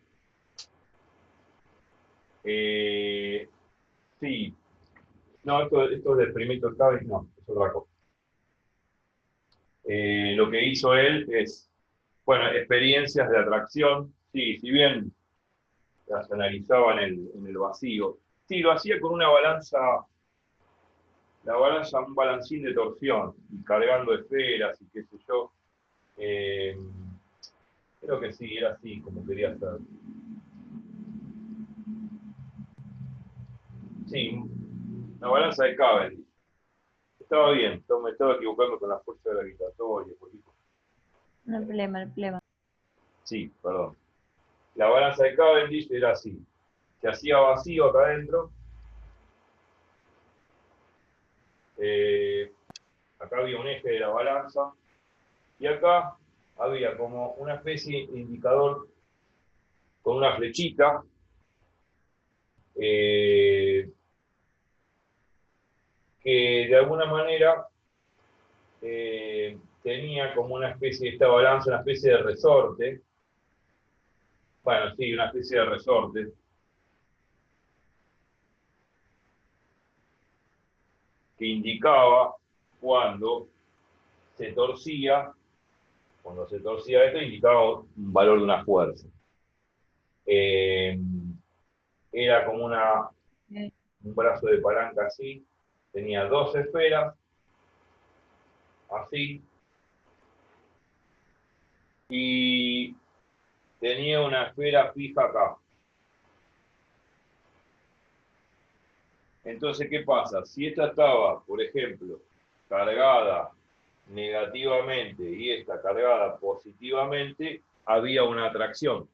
A: eh, sí, no, esto de experimento de Cavendish no, es otra cosa. Lo que hizo él es, bueno, experiencias de atracción, sí, si bien las analizaba en el vacío, sí, lo hacía con una balanza, la balanza, un balancín de torsión, y cargando esferas y qué sé yo. Eh, Creo que sí, era así como quería hacer. Sí, una balanza de Cavendish. Estaba bien, me estaba equivocando con la fuerza gravitatoria.
B: No hay problema, no hay problema.
A: Sí, perdón. La balanza de Cavendish era así. Se hacía vacío acá adentro. Acá había un eje de la balanza. Y acá había como una especie de indicador con una flechita. eh, que de alguna manera tenía como una especie de esta balanza, una especie de resorte. Bueno, sí, una especie de resorte que indicaba cuando se torcía, cuando se torcía esto, indicaba un valor de una fuerza. Eh, Era como un brazo de palanca así, tenía dos esferas, así, y tenía una esfera fija acá. Entonces, ¿qué pasa? Si esta estaba, por ejemplo, cargada negativamente y esta cargada positivamente, había una atracción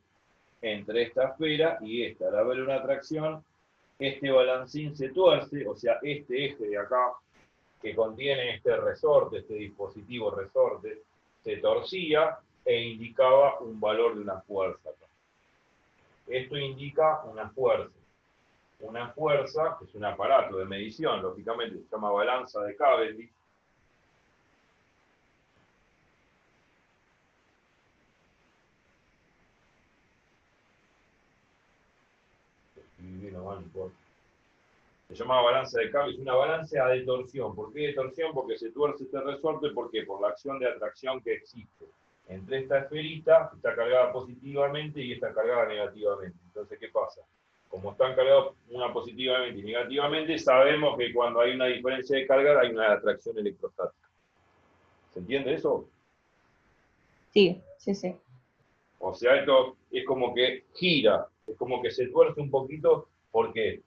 A: entre esta esfera y esta. Al haber una atracción, este balancín se tuerce, o sea, este eje de acá que contiene este resorte, este dispositivo resorte, se torcía e indicaba un valor de una fuerza. Esto indica una fuerza. Una fuerza, que es un aparato de medición, lógicamente se llama balanza de Cavendish. Y no importa. Se llama balanza de Carl, es una balanza de torsión. ¿Por qué de torsión? Porque se tuerce este resorte, ¿por qué? Por la acción de atracción que existe entre esta esferita, que está cargada positivamente, y está cargada negativamente. Entonces, ¿qué pasa? Como están cargados una positivamente y negativamente, sabemos que cuando hay una diferencia de carga hay una atracción electrostática. ¿Se entiende eso?
B: Sí, sí, sí.
A: O sea, esto es como que gira, es como que se tuerce un poquito. ¿Por qué?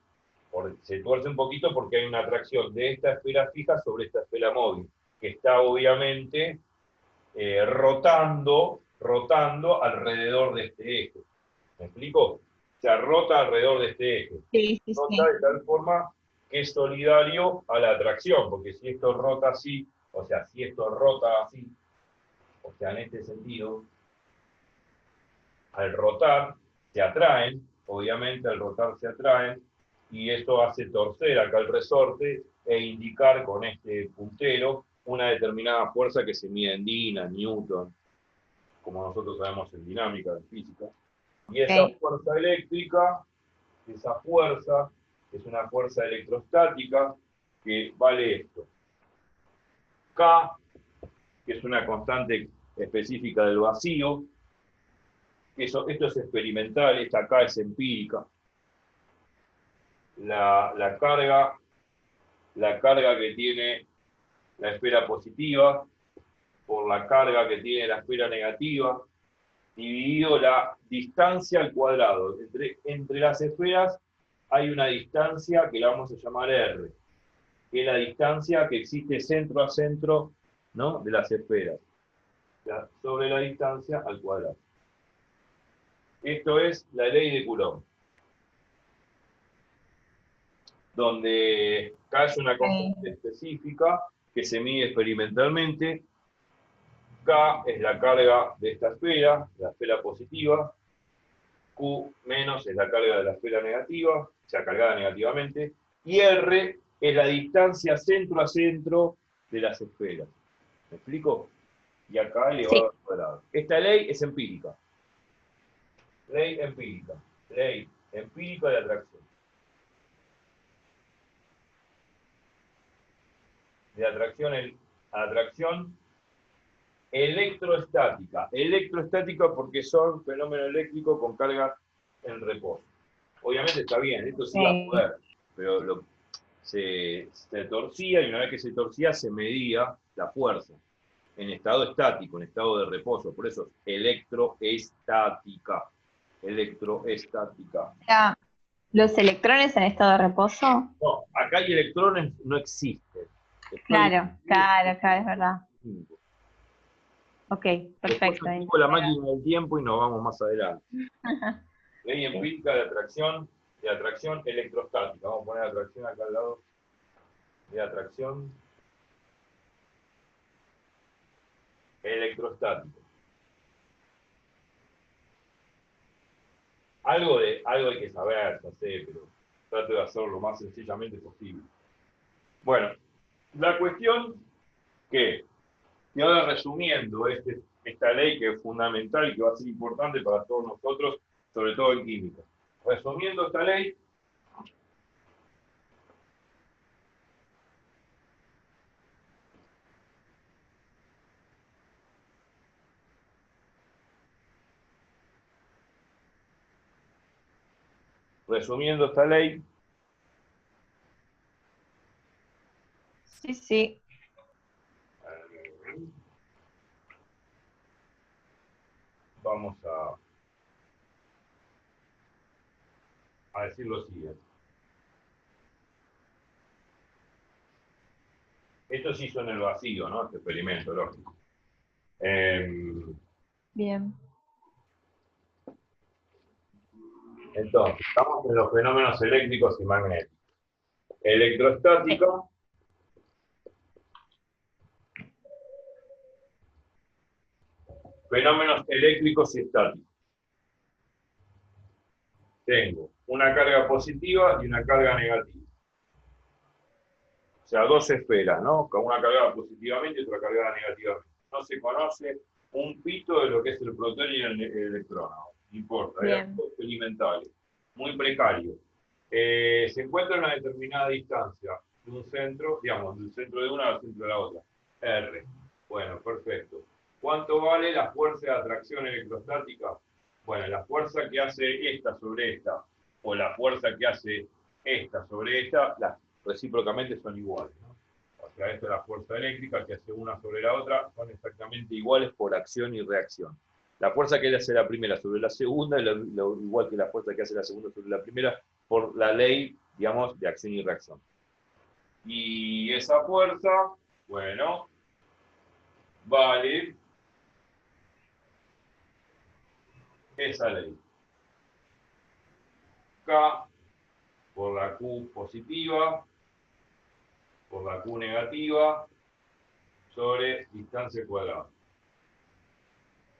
A: Se tuerce un poquito porque hay una atracción de esta esfera fija sobre esta esfera móvil, que está obviamente rotando alrededor de este eje. ¿Me explico? Se rota alrededor de este eje.
B: Sí, sí,
A: Rota
B: sí.
A: de tal forma que es solidario a la atracción, porque si esto rota así, o sea, si esto rota así, o sea, en este sentido, al rotar se atraen, obviamente al rotar se atraen, y esto hace torcer acá el resorte e indicar con este puntero una determinada fuerza que se mide en Dina, Newton, como nosotros sabemos en dinámica, en física. Y esa
B: Ok.
A: fuerza eléctrica, esa fuerza, es una fuerza electrostática que vale esto. K, que es una constante específica del vacío, esto es experimental, esta K es empírica. La carga que tiene la esfera positiva por la carga que tiene la esfera negativa, dividido la distancia al cuadrado. Entre las esferas hay una distancia que la vamos a llamar R, que es la distancia que existe centro a centro, ¿no?, de las esferas, o sea, sobre la distancia al cuadrado. Esto es la ley de Coulomb, donde K es una constante específica que se mide experimentalmente. K es la carga de esta esfera, la esfera positiva. Q menos es la carga de la esfera negativa, o sea, cargada negativamente. Y R es la distancia centro a centro de las esferas. ¿Me explico? Y acá elevado
B: Sí,
A: al cuadrado. Esta ley es empírica. Ley empírica. Ley empírica de atracción. De atracción electrostática. Electrostática porque son fenómenos eléctricos con cargas en reposo. Obviamente está bien, esto sí va a
B: ok.
A: poder, pero se torcía, y una vez que se torcía se medía la fuerza en estado estático, en estado de reposo. Por eso es electroestática. Electroestática.
B: Ya, ¿los electrones en estado de reposo?
A: No, acá hay electrones, no existen. Está
B: Claro,
A: dividido
B: claro, claro, es verdad.
A: en 5.
B: Ok,
A: Después
B: perfecto.
A: activo la máquina del tiempo y nos vamos más adelante. Ley
B: Sí.
A: empírica de atracción electrostática. Vamos a poner atracción acá al lado. De atracción electrostática. Algo hay que saber, no sé, pero trato de hacerlo lo más sencillamente posible. Bueno, la cuestión y ahora resumiendo esta ley que es fundamental y que va a ser importante para todos nosotros, sobre todo en química. Resumiendo esta ley, resumiendo esta ley,
B: Sí, sí.
A: vamos a decir lo siguiente. Esto se hizo en el vacío, ¿no? Este experimento, lógico.
B: Bien.
A: Entonces, estamos en los fenómenos eléctricos y magnéticos.
B: Sí.
A: Electrostática, fenómenos eléctricos y estáticos. Tengo una carga positiva y una carga negativa. O sea, dos esferas, ¿no? Con una cargada positivamente y otra cargada negativamente. No se conoce un pito de lo que es el protón y el electrón. No importa, es
B: Bien.
A: algo experimental, muy precario. Se encuentra a una determinada distancia de un centro, digamos, del centro de una al centro de la otra. R. Bueno, perfecto. ¿Cuánto vale la fuerza de atracción electrostática? Bueno, la fuerza que hace esta sobre esta, o la fuerza que hace esta sobre esta, las recíprocamente son iguales, ¿no? O sea, esta es la fuerza eléctrica que hace una sobre la otra, son exactamente iguales por acción y reacción. La fuerza que hace la primera sobre la segunda, igual que la fuerza que hace la segunda sobre la primera, por la ley, digamos, de acción y reacción. Y esa fuerza, bueno, vale esa ley. K por la Q positiva, por la Q negativa, sobre distancia cuadrada.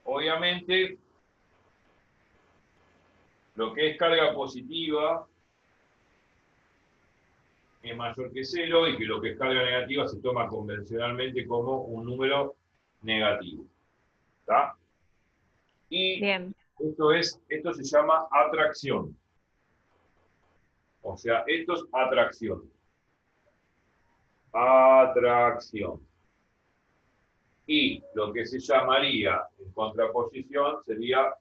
A: Obviamente, lo que es carga positiva es mayor que 0 y que lo que es carga negativa se toma convencionalmente como un número negativo. ¿Está? Y
B: Bien.
A: esto se llama atracción. O sea, esto es atracción. Atracción. Y lo que se llamaría en contraposición sería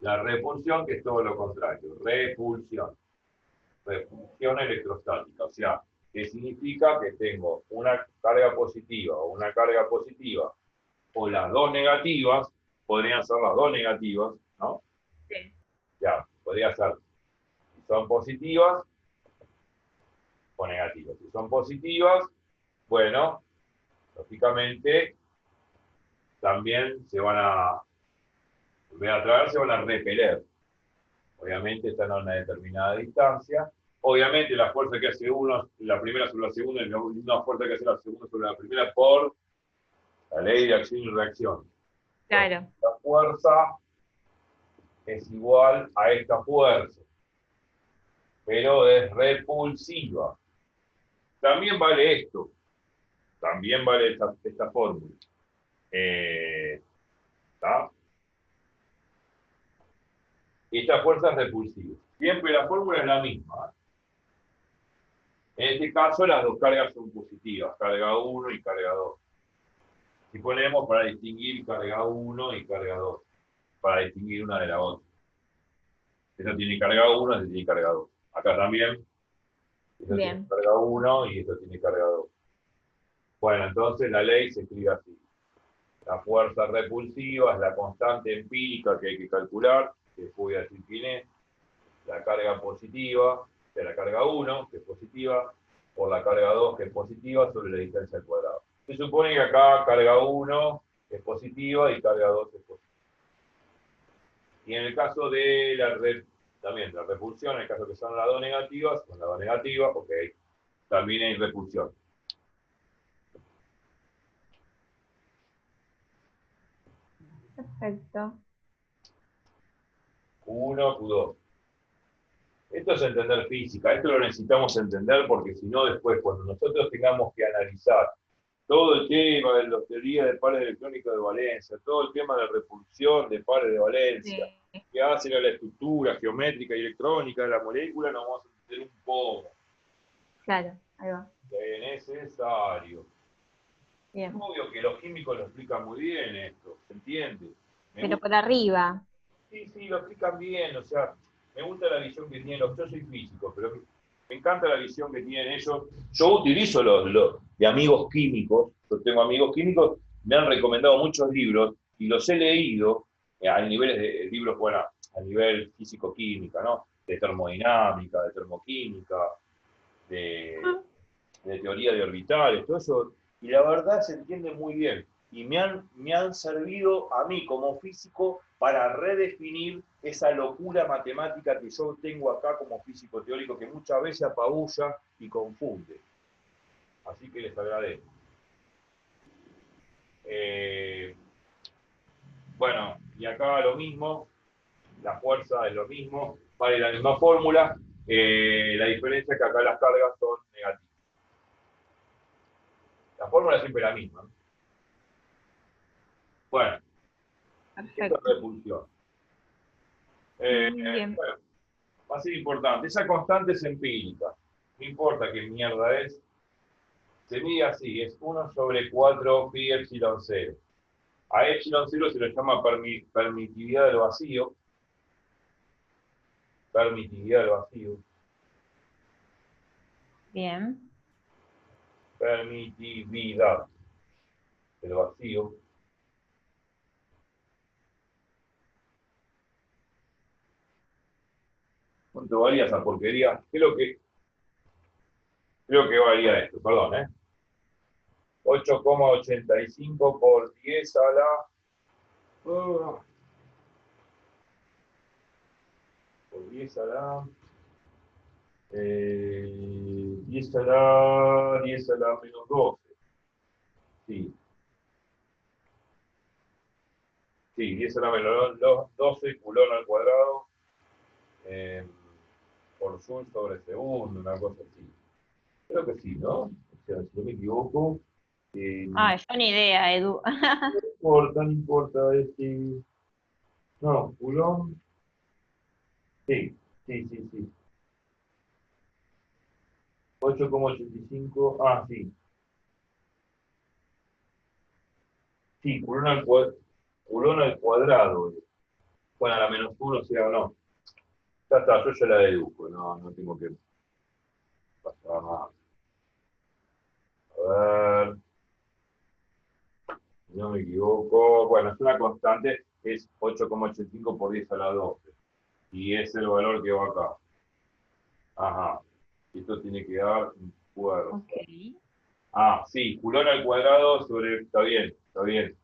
A: la repulsión, que es todo lo contrario. Repulsión. Repulsión electrostática. O sea, que significa que tengo una carga positiva o una carga positiva o las dos negativas, podrían ser las dos negativas, ¿no?
B: Sí.
A: Ya, podría ser, si son positivas o negativas. Si son positivas, bueno, lógicamente también se van a atraer, se van a repeler. Obviamente están a una determinada distancia. Obviamente la fuerza que hace uno, la primera sobre la segunda, es una fuerza que hace la segunda sobre la primera por la ley de acción y reacción.
B: Claro.
A: La fuerza es igual a esta fuerza, pero es repulsiva. También vale esto, también vale esta fórmula. ¿Está? Esta fuerza es repulsiva. Siempre la fórmula es la misma. En este caso las dos cargas son positivas, carga 1 y carga 2. Si ponemos para distinguir carga 1 y carga 2, para distinguir una de la otra. Esta tiene carga 1, esta tiene carga 2. Acá también, esta tiene
B: Bien.
A: carga 1 y esta tiene carga 2. Bueno, entonces la ley se escribe así. La fuerza repulsiva es la constante empírica que hay que calcular, que voy a decir quién es. La carga positiva, de la carga 1, que es positiva, por la carga 2, que es positiva, sobre la distancia al cuadrado. Se supone que acá carga 1 es positiva y carga 2 es positiva. Y en el caso de también la repulsión, en el caso que son las dos negativas, con la dos negativa, ok, también hay repulsión.
B: Perfecto.
A: Q1, Q2. Esto es entender física, esto lo necesitamos entender porque si no después, cuando nosotros tengamos que analizar todo el tema de las teorías de pares electrónicos de valencia, todo el tema de repulsión de pares de valencia,
B: Sí.
A: qué hace la estructura geométrica y electrónica de la molécula, nos vamos a entender un poco.
B: Claro, ahí va.
A: Es necesario.
B: Bien.
A: Obvio que los químicos lo explican muy bien esto, ¿se entiende? Me
B: Pero
A: gusta,
B: por arriba.
A: sí, lo explican bien, o sea, me gusta la visión que tienen yo soy físico, pero me encanta la visión que tienen ellos. Yo utilizo los de amigos químicos, yo tengo amigos químicos, me han recomendado muchos libros y los he leído a niveles de libros, bueno, a nivel físico-química, ¿no? De termodinámica, de termoquímica, de, de teoría de orbitales, todo eso, y la verdad se entiende muy bien. Y me han servido a mí como físico para redefinir esa locura matemática que yo tengo acá como físico teórico, que muchas veces apabulla y confunde. Así que les agradezco. Bueno, y acá lo mismo, la fuerza es lo mismo, vale la misma fórmula, la diferencia es que acá las cargas son negativas. La fórmula es siempre la misma. Bueno, esto es
B: Perfecto.
A: repulsión.
B: Bien.
A: Bueno, Va a ser importante. Esa constante es empírica. No importa qué mierda es. Se mide así, es 1/4 pi epsilon 0. A epsilon 0 se lo llama permitividad del vacío. Permitividad del vacío.
B: Bien.
A: Permitividad del vacío. ¿Cuánto valía esa porquería? Creo que valía esto, perdón, 8,85 por 10 a la... por 10 a la... 10 a la menos 12. Sí, sí, 10 a la menos 12 culón al cuadrado por joule sobre segundo, una cosa así. Creo que sí, ¿no? O sea, si no me equivoco. No
B: Yo ni idea, Edu.
A: importa, no importa. No, culón. Sí, sí, sí, sí. 8,85. Ah, sí. Sí, culón al cuadrado. Bueno, a la menos 1, sea o no. Ya está, yo ya la deduzco, no tengo que pasar nada. A ver, si no me equivoco. Bueno, es una constante, es 8,85 por 10 a la 12. Y es el valor que va acá. Ajá. Esto tiene que dar un cuerpo.
B: Ok.
A: Ah, sí, culón al cuadrado sobre... Está bien, está bien.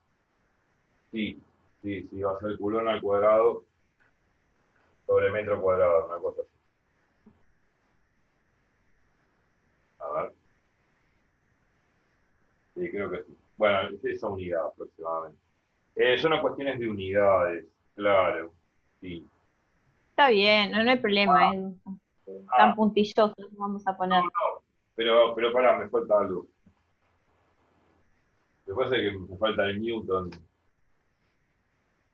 A: Sí, sí, sí, va a ser culón al cuadrado sobre metro cuadrado, una cosa así. A ver. Sí, creo que sí. Bueno, es esa unidad aproximadamente. Son las cuestiones de unidades, claro. Sí.
B: Está bien, no hay problema, Edu. Tan
A: Ah,
B: puntillosos vamos a
A: no,
B: poner.
A: no. Pero pará, me falta algo. Me pasa que me falta el Newton.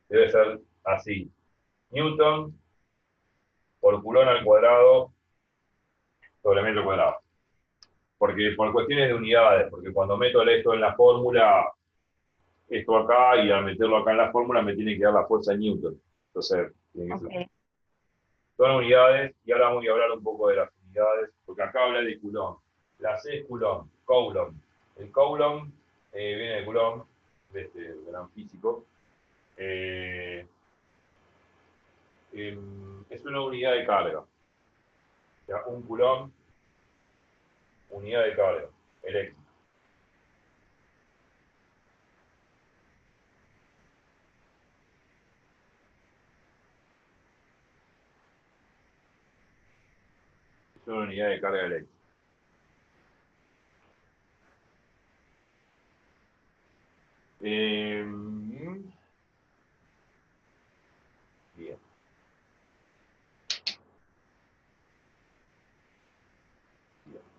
A: Debe ser así. Newton por culón al cuadrado sobre metro cuadrado. Porque por cuestiones de unidades, porque cuando meto esto en la fórmula, esto acá, y al meterlo acá en la fórmula me tiene que dar la fuerza de Newton. Entonces, tiene que ser.
B: Ok.
A: Son unidades, y ahora voy a hablar un poco de las unidades, porque acá habla de Coulomb. La C es Coulomb, Coulomb. El Coulomb viene de Coulomb, de este gran físico. Es una unidad de carga. O sea, un Coulomb, unidad de carga eléctrica. Es una unidad de carga eléctrica. Bien. Bien,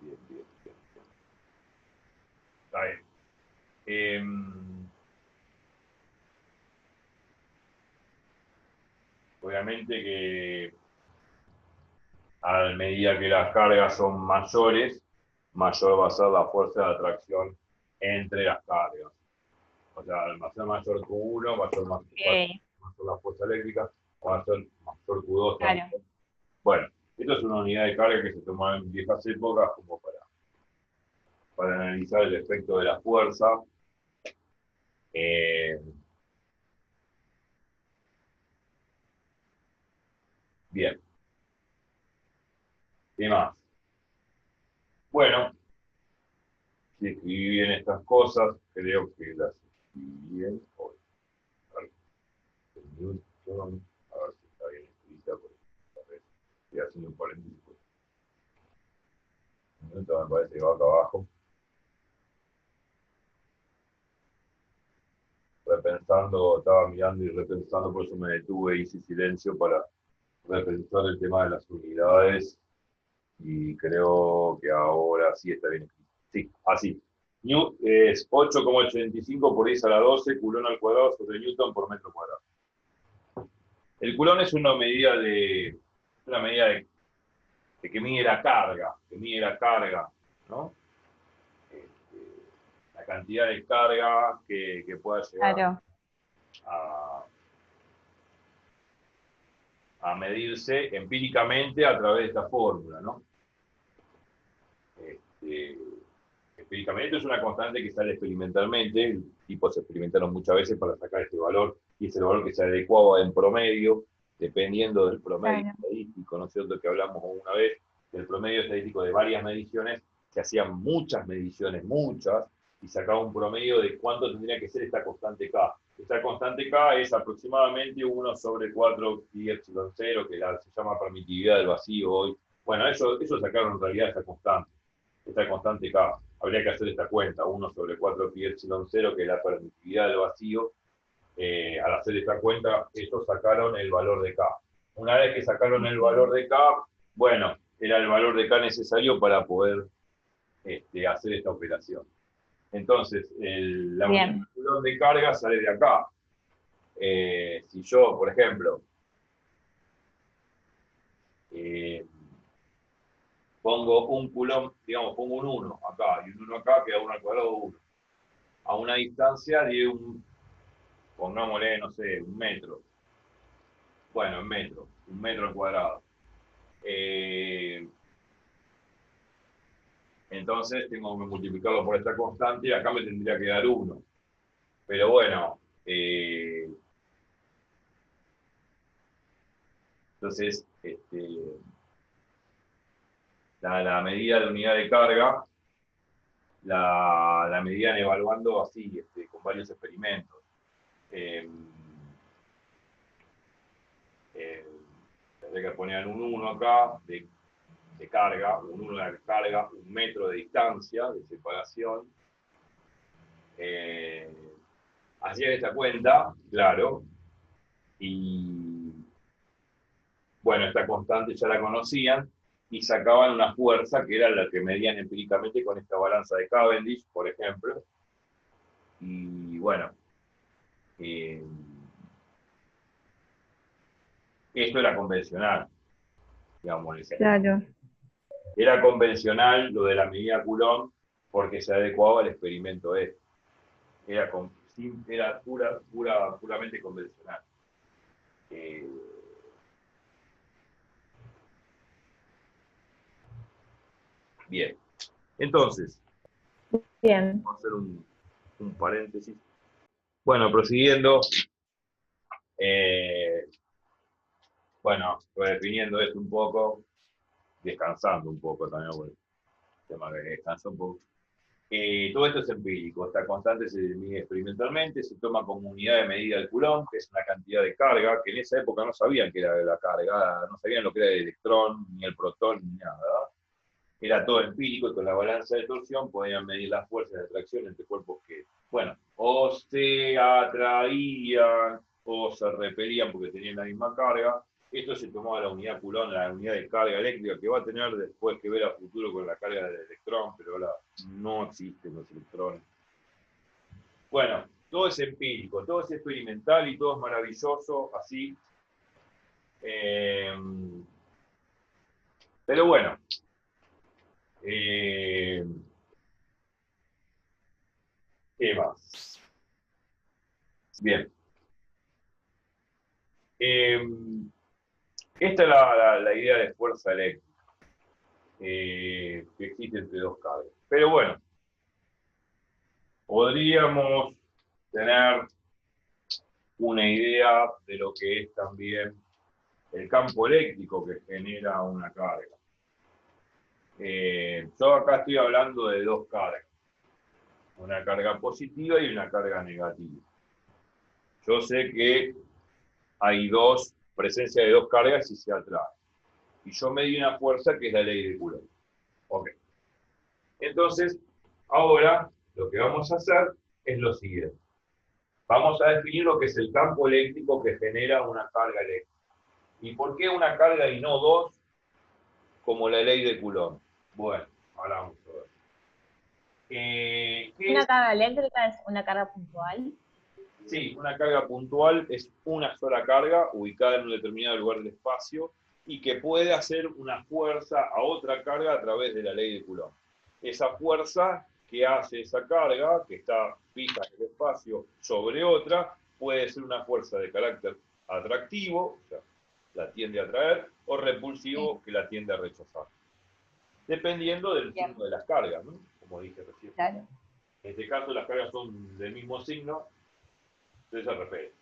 A: bien, bien, bien, bien. Está bien. Obviamente que a medida que las cargas son mayores, mayor va a ser la fuerza de atracción entre las cargas. O sea, al ser mayor Q1,
B: Ok,
A: mayor la fuerza eléctrica, va a ser mayor Q2 también.
B: claro.
A: Bueno, esto es una unidad de carga que se tomaba en viejas épocas como para analizar el efecto de la fuerza. Eh, bien, ¿qué más? Bueno, si escribí bien estas cosas, creo que las escribí bien hoy. Newton, a ver si está bien escrita, porque a ver, estoy haciendo un paréntesis. Newton me parece que va acá abajo. Repensando, estaba mirando y repensando, por eso me detuve y hice silencio para repensar el tema de las unidades y creo que ahora sí está bien escrito. Sí, así. New es 8,85 por 10 a la 12 culón al cuadrado sobre Newton por metro cuadrado. El culón es una medida de una medida de que mide la carga, ¿no? La cantidad de carga que pueda llegar
B: Claro.
A: a medirse empíricamente a través de esta fórmula, ¿no? Empíricamente es una constante que sale experimentalmente, tipos se experimentaron muchas veces para sacar este valor, y es el valor que se adecuaba en promedio, dependiendo del promedio estadístico, ¿no es cierto?, que hablamos una vez, del promedio estadístico de varias mediciones, se hacían muchas mediciones, y sacaba un promedio de cuánto tendría que ser esta constante K. Esta constante K es aproximadamente 1 sobre 4 pi epsilon 0, que se llama permitividad del vacío hoy. Bueno, eso sacaron en realidad esta constante K. Habría que hacer esta cuenta, 1 sobre 4 pi epsilon 0, que es la permitividad del vacío. Al hacer esta cuenta, ellos sacaron el valor de K. Una vez que sacaron el valor de K, bueno, era el valor de K necesario para poder hacer esta operación. Entonces, la unidad de carga sale de acá. Si yo, por ejemplo, pongo un coulomb, digamos, pongo un 1 acá y un 1 acá, queda 1 al cuadrado 1. A una distancia de pongámosle, no sé, 1 metro. Bueno, en metro, 1 metro al cuadrado. Entonces tengo que multiplicarlo por esta constante y acá me tendría que dar 1. Pero bueno, entonces la medida de unidad de carga la medían evaluando así, con varios experimentos. Tendré que poner un 1 acá de carga, un 1 de carga, 1 metro de distancia, de separación. Hacían esta cuenta, claro, y bueno, esta constante ya la conocían, y sacaban una fuerza que era la que medían empíricamente con esta balanza de Cavendish, por ejemplo. Y bueno, esto era convencional, digamos.
B: Claro.
A: Era convencional lo de la medida Coulomb porque se adecuaba al experimento este. Era puramente convencional. Bien. Entonces,
B: Bien.
A: vamos a hacer un paréntesis. Bueno, prosiguiendo. Bueno, redefiniendo esto un poco, descansando un poco también, porque el tema que descansa un poco. Todo esto es empírico, esta constante se mide experimentalmente, se toma como unidad de medida del Coulomb, que es una cantidad de carga, que en esa época no sabían qué era la carga, no sabían lo que era el electrón, ni el protón, ni nada, ¿verdad? Era todo empírico, y con la balanza de torsión podían medir las fuerzas de atracción entre cuerpos que, bueno, o se atraían o se repelían porque tenían la misma carga. Esto se tomaba la unidad Coulomb, la unidad de carga eléctrica, que va a tener después que ver a futuro con la carga del electrón, pero ahora no existen los electrones. Bueno, todo es empírico, todo es experimental y todo es maravilloso, así. Pero bueno, ¿qué más? Bien. Esta es la idea de fuerza eléctrica que existe entre dos cargas. Pero bueno, podríamos tener una idea de lo que es también el campo eléctrico que genera una carga. Yo acá estoy hablando de dos cargas, una carga positiva y una carga negativa. Yo sé que hay presencia de dos cargas y se atraen. Y yo medí una fuerza que es la ley de Coulomb. Ok. Entonces, ahora lo que vamos a hacer es lo siguiente. Vamos a definir lo que es el campo eléctrico que genera una carga eléctrica. ¿Y por qué una carga y no dos, como la ley de Coulomb? Bueno, ahora vamos a ver.
B: ¿Una carga eléctrica es una carga puntual?
A: Sí, una carga puntual es una sola carga ubicada en un determinado lugar del espacio y que puede hacer una fuerza a otra carga a través de la ley de Coulomb. Esa fuerza que hace esa carga, que está fija en el espacio sobre otra, puede ser una fuerza de carácter atractivo, o sea, la tiende a atraer, o repulsivo, que la tiende a rechazar. Dependiendo del signo de las cargas, ¿no? Como dije recién.
B: Claro.
A: En este caso las cargas son del mismo signo, entonces se repele.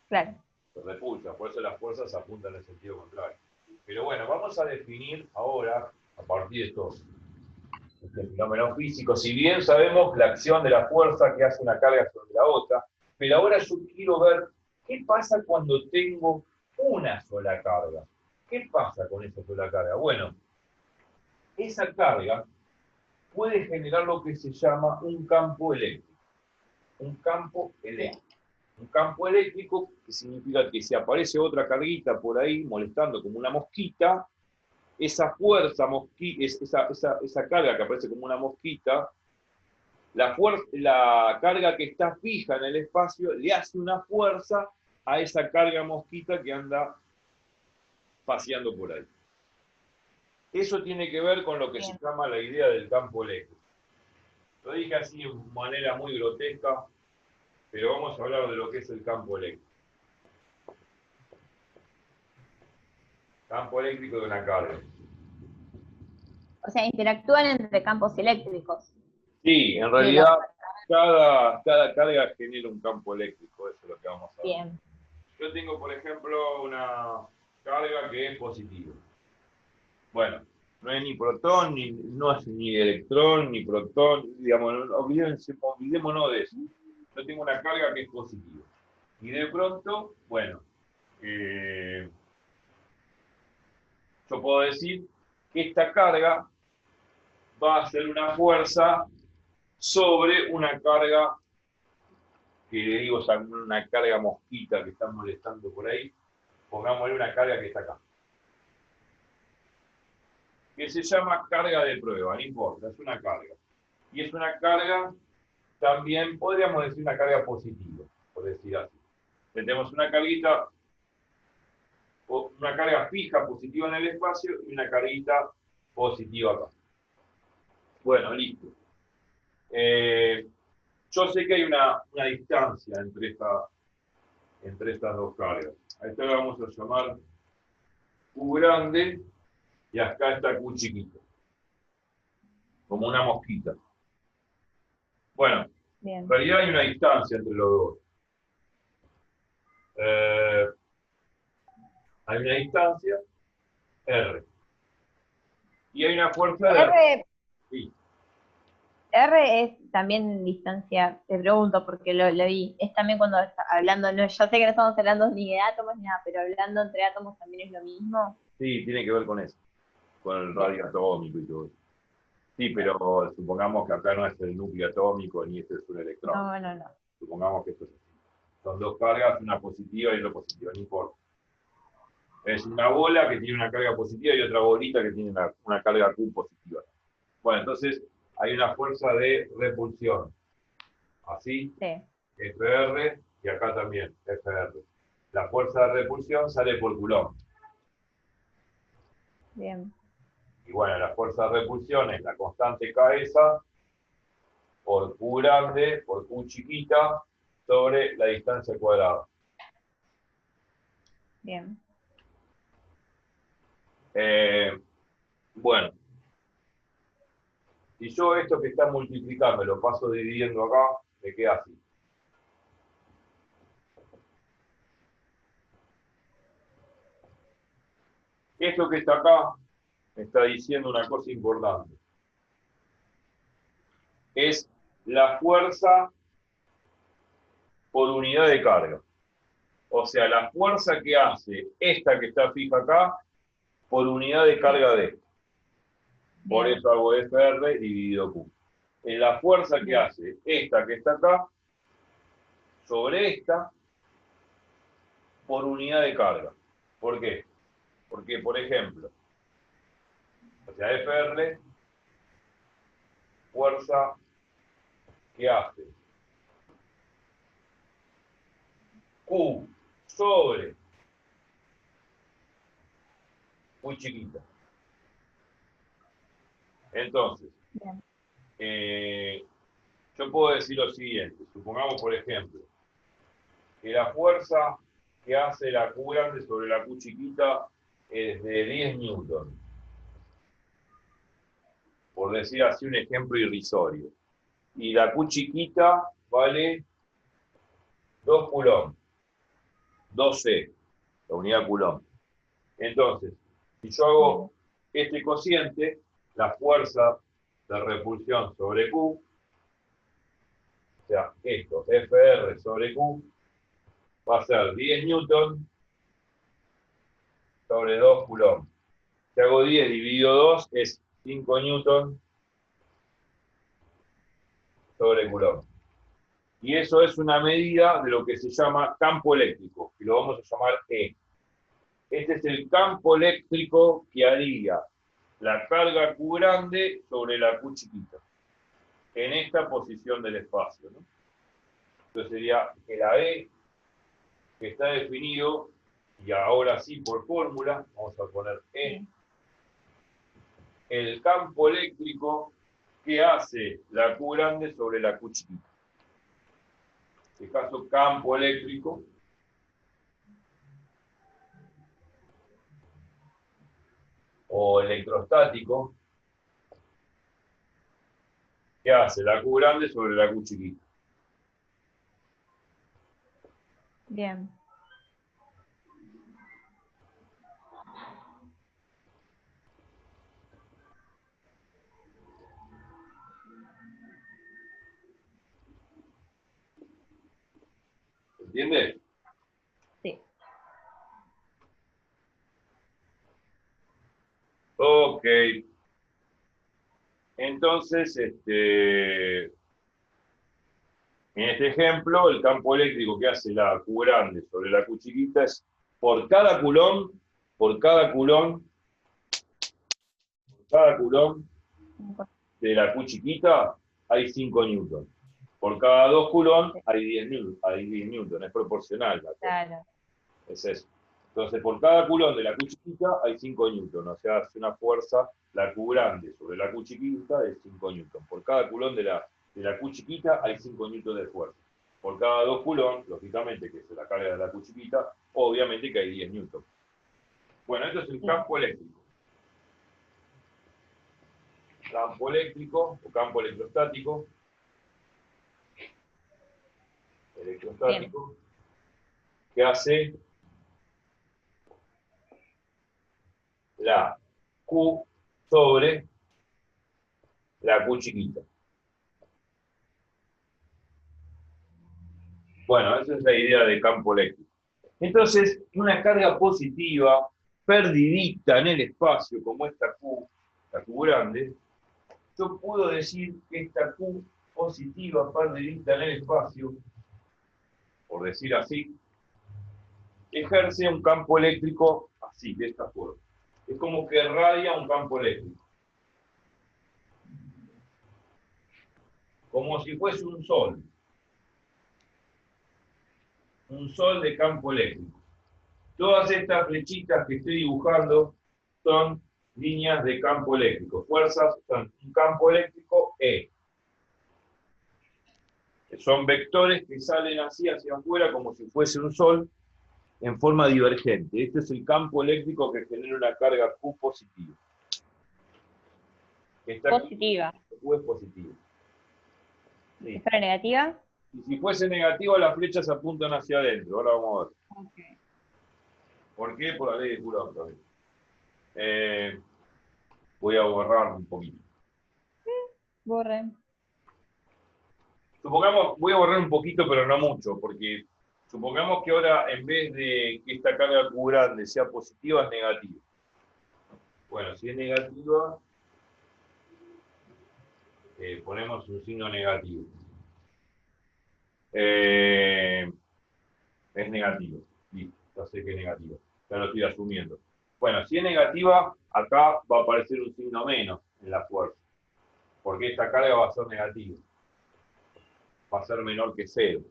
B: Claro.
A: Se repulsa, por eso las fuerzas apuntan en el sentido contrario. Pero bueno, vamos a definir ahora, a partir de este fenómeno físico, si bien sabemos la acción de la fuerza que hace una carga sobre la otra, pero ahora yo quiero ver qué pasa cuando tengo una sola carga. ¿Qué pasa con esa sola carga? Bueno, esa carga puede generar lo que se llama un campo eléctrico. Un campo eléctrico. Un campo eléctrico que significa que si aparece otra carguita por ahí molestando como una mosquita, esa fuerza, esa carga que aparece como una mosquita, la carga que está fija en el espacio le hace una fuerza a esa carga mosquita que anda paseando por ahí. Eso tiene que ver con lo que se llama la idea del campo eléctrico. Lo dije así de manera muy grotesca, pero vamos a hablar de lo que es el campo eléctrico. Campo eléctrico de una carga.
B: O sea, interactúan entre campos eléctricos.
A: Sí, en realidad cada carga genera un campo eléctrico, eso es lo que vamos a ver.
B: Bien.
A: Yo tengo, por ejemplo, una carga que es positiva. Bueno, no es ni protón, no es ni electrón, ni protón, digamos, olvidémonos de eso. Yo tengo una carga que es positiva. Y de pronto, bueno, yo puedo decir que esta carga va a ser una fuerza sobre una carga, que le digo, o sea, una carga mosquita que está molestando por ahí, pongámosle una carga que está acá, que se llama carga de prueba, no importa, es una carga. Y es una carga, también podríamos decir una carga positiva, por decir así. Tenemos una carguita, una carga fija positiva en el espacio y una carguita positiva acá. Bueno, listo. Yo sé que hay una distancia entre estas dos cargas. A esta la vamos a llamar Q grande y acá está Q chiquito. Como una mosquita. Bueno,
B: Bien.
A: en realidad hay una distancia entre los dos. Hay una distancia R. Y hay una fuerza de
B: R,
A: sí.
B: R es también distancia, te pregunto porque lo vi, es también cuando está hablando, no, yo sé que no estamos hablando ni de átomos ni nada, pero hablando entre átomos también es lo mismo.
A: Sí, tiene que ver con eso, con el radio atómico y todo eso. Sí, pero supongamos que acá no es el núcleo atómico ni este es un electrón.
B: No.
A: Supongamos que esto es así. Son dos cargas, una positiva y otra positiva, no importa. Es una bola que tiene una carga positiva y otra bolita que tiene una carga Q positiva. Bueno, entonces hay una fuerza de repulsión. Así,
B: Sí.
A: FR y acá también, FR. La fuerza de repulsión sale por Coulomb.
B: Bien.
A: Y bueno, la fuerza de repulsión es la constante K esa por Q grande, por Q chiquita, sobre la distancia cuadrada.
B: Bien.
A: Bueno, si yo esto que está multiplicando lo paso dividiendo acá, me queda así. Esto que está acá me está diciendo una cosa importante. Es la fuerza por unidad de carga. O sea, la fuerza que hace esta que está fija acá por unidad de carga de esta. Por
B: Bien.
A: eso hago FR dividido Q. Es la fuerza que hace esta que está acá sobre esta por unidad de carga. ¿Por qué? Porque, por ejemplo, o sea, FR, fuerza que hace Q sobre muy chiquita. Entonces, yo puedo decir lo siguiente. Supongamos, por ejemplo, que la fuerza que hace la Q grande sobre la Q chiquita es de 10 newton. Por decir así un ejemplo irrisorio. Y la Q chiquita vale 2 coulomb. 2C, la unidad coulomb. Entonces, si yo hago este cociente, la fuerza de repulsión sobre Q, o sea, esto, FR sobre Q, va a ser 10 newton sobre 2 coulomb. Si hago 10 dividido 2 es 5 newton sobre coulomb. Y eso es una medida de lo que se llama campo eléctrico, y lo vamos a llamar E. Este es el campo eléctrico que haría la carga Q grande sobre la Q chiquita, en esta posición del espacio, ¿no? Entonces sería que la E, que está definido, y ahora sí por fórmula, vamos a poner E, el campo eléctrico que hace la Q grande sobre la Q chiquita. En este caso, campo eléctrico o electrostático que hace la Q grande sobre la Q chiquita.
B: Bien.
A: ¿Entiendes?
B: Sí.
A: Ok. Entonces, en este ejemplo, el campo eléctrico que hace la Q grande sobre la Q chiquita es por cada coulomb de la Q chiquita hay 5 newton. Por cada 2 coulomb hay 10 newton, es proporcional la cosa.
B: Claro.
A: Es eso. Entonces, por cada coulomb de la Q chiquita hay 5 newton, o sea, hace una fuerza, la Q grande sobre la Q chiquita de 5 newton. Por cada coulomb de la Q chiquita hay 5 newton de fuerza. Por cada 2 coulomb, lógicamente, que es la carga de la Q chiquita, obviamente que hay 10 newton. Bueno, esto es el campo eléctrico. Campo eléctrico o campo electrostático. Electrostático. Que hace la Q sobre la Q chiquita. Bueno, esa es la idea de campo eléctrico. Entonces, una carga positiva perdidita en el espacio, como esta Q, la Q grande, yo puedo decir que esta Q positiva perdidita en el espacio, por decir así, ejerce un campo eléctrico así, de esta forma. Es como que irradia un campo eléctrico. Como si fuese un sol. Un sol de campo eléctrico. Todas estas flechitas que estoy dibujando son líneas de campo eléctrico. Fuerzas son un campo eléctrico E. Son vectores que salen así hacia afuera como si fuese un sol en forma divergente. Este es el campo eléctrico que genera una carga Q positiva.
B: Positiva.
A: Q es positiva.
B: Si fuera negativa.
A: Y si fuese negativo, las flechas apuntan hacia adentro. Ahora vamos a ver.
B: Okay.
A: ¿Por qué? Por la ley de Coulomb también. Voy a borrar un poquito.
B: Borre.
A: Supongamos, voy a borrar un poquito, pero no mucho, porque supongamos que ahora, en vez de que esta carga Q grande sea positiva, es negativa. Bueno, si es negativa, ponemos un signo negativo. Es negativo. Listo, ya sé que es negativo. Ya lo estoy asumiendo. Bueno, si es negativa, acá va a aparecer un signo menos en la fuerza. Porque esta carga va a ser negativa. Va a ser menor que 0.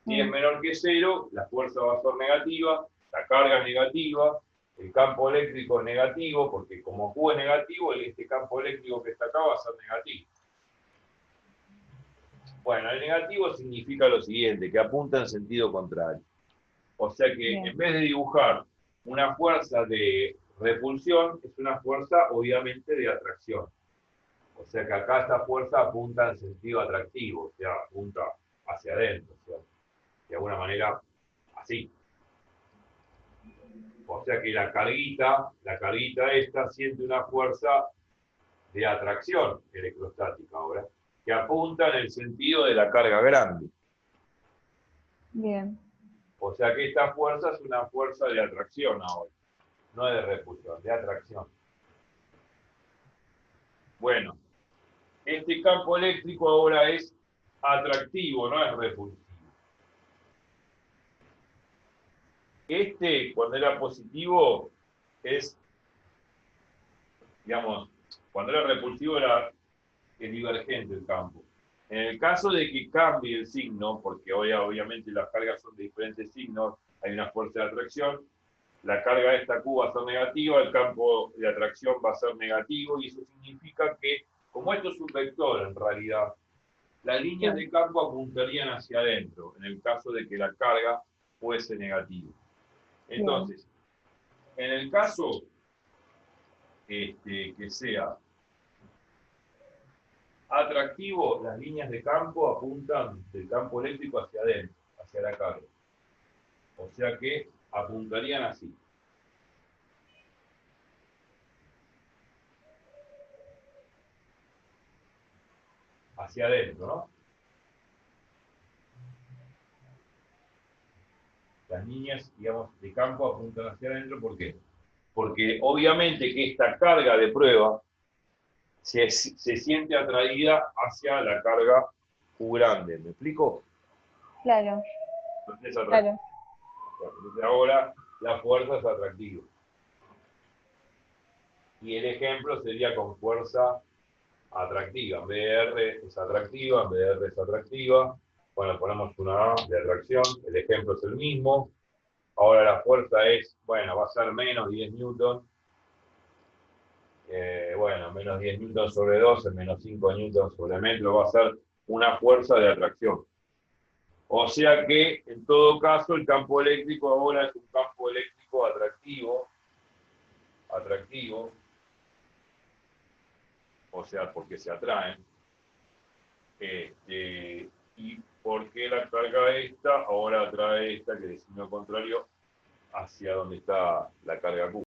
A: Si es menor que 0, la fuerza va a ser negativa, la carga es negativa, El campo eléctrico es negativo, porque como Q es negativo, este campo eléctrico que está acá va a ser negativo. Bueno, el negativo significa lo siguiente, que apunta en sentido contrario. O sea que
B: Bien.
A: en vez de dibujar una fuerza de repulsión, es una fuerza obviamente de atracción. O sea que acá esta fuerza apunta en sentido atractivo, o sea, apunta hacia adentro, o sea, de alguna manera así. O sea que la carguita esta siente una fuerza de atracción electrostática ahora, que apunta en el sentido de la carga grande.
B: Bien.
A: O sea que esta fuerza es una fuerza de atracción ahora, no de repulsión, de atracción. Bueno, este campo eléctrico ahora es atractivo, no es repulsivo. Este, cuando era positivo, es, digamos, cuando era repulsivo es divergente el campo. En el caso de que cambie el signo, porque hoy obviamente las cargas son de diferentes signos, hay una fuerza de atracción, la carga de esta Q va a ser negativa, el campo de atracción va a ser negativo, y eso significa que, como esto es un vector en realidad, las líneas de campo apuntarían hacia adentro, en el caso de que la carga fuese negativa. Entonces, en el caso que sea atractivo, las líneas de campo apuntan del campo eléctrico hacia adentro, hacia la carga. O sea que apuntarían así. Hacia adentro, ¿no? Las líneas, digamos, de campo apuntan hacia adentro, ¿por qué? Porque obviamente que esta carga de prueba se siente atraída hacia la carga Q grande. ¿Me explico?
B: Claro.
A: Entonces, entonces ahora la fuerza es atractiva. Y el ejemplo sería con fuerza atractiva. En vez de R es atractiva, en vez de R es atractiva. Bueno, ponemos una A de atracción, el ejemplo es el mismo. Ahora la fuerza es, bueno, va a ser menos 10 newton. Bueno, menos 10 newton sobre 12, menos 5 newton sobre metro, va a ser una fuerza de atracción. O sea que, en todo caso, el campo eléctrico ahora es un campo eléctrico atractivo, o sea, porque se atraen. Y porque la carga esta ahora atrae esta, que es el signo contrario, hacia donde está la carga Q.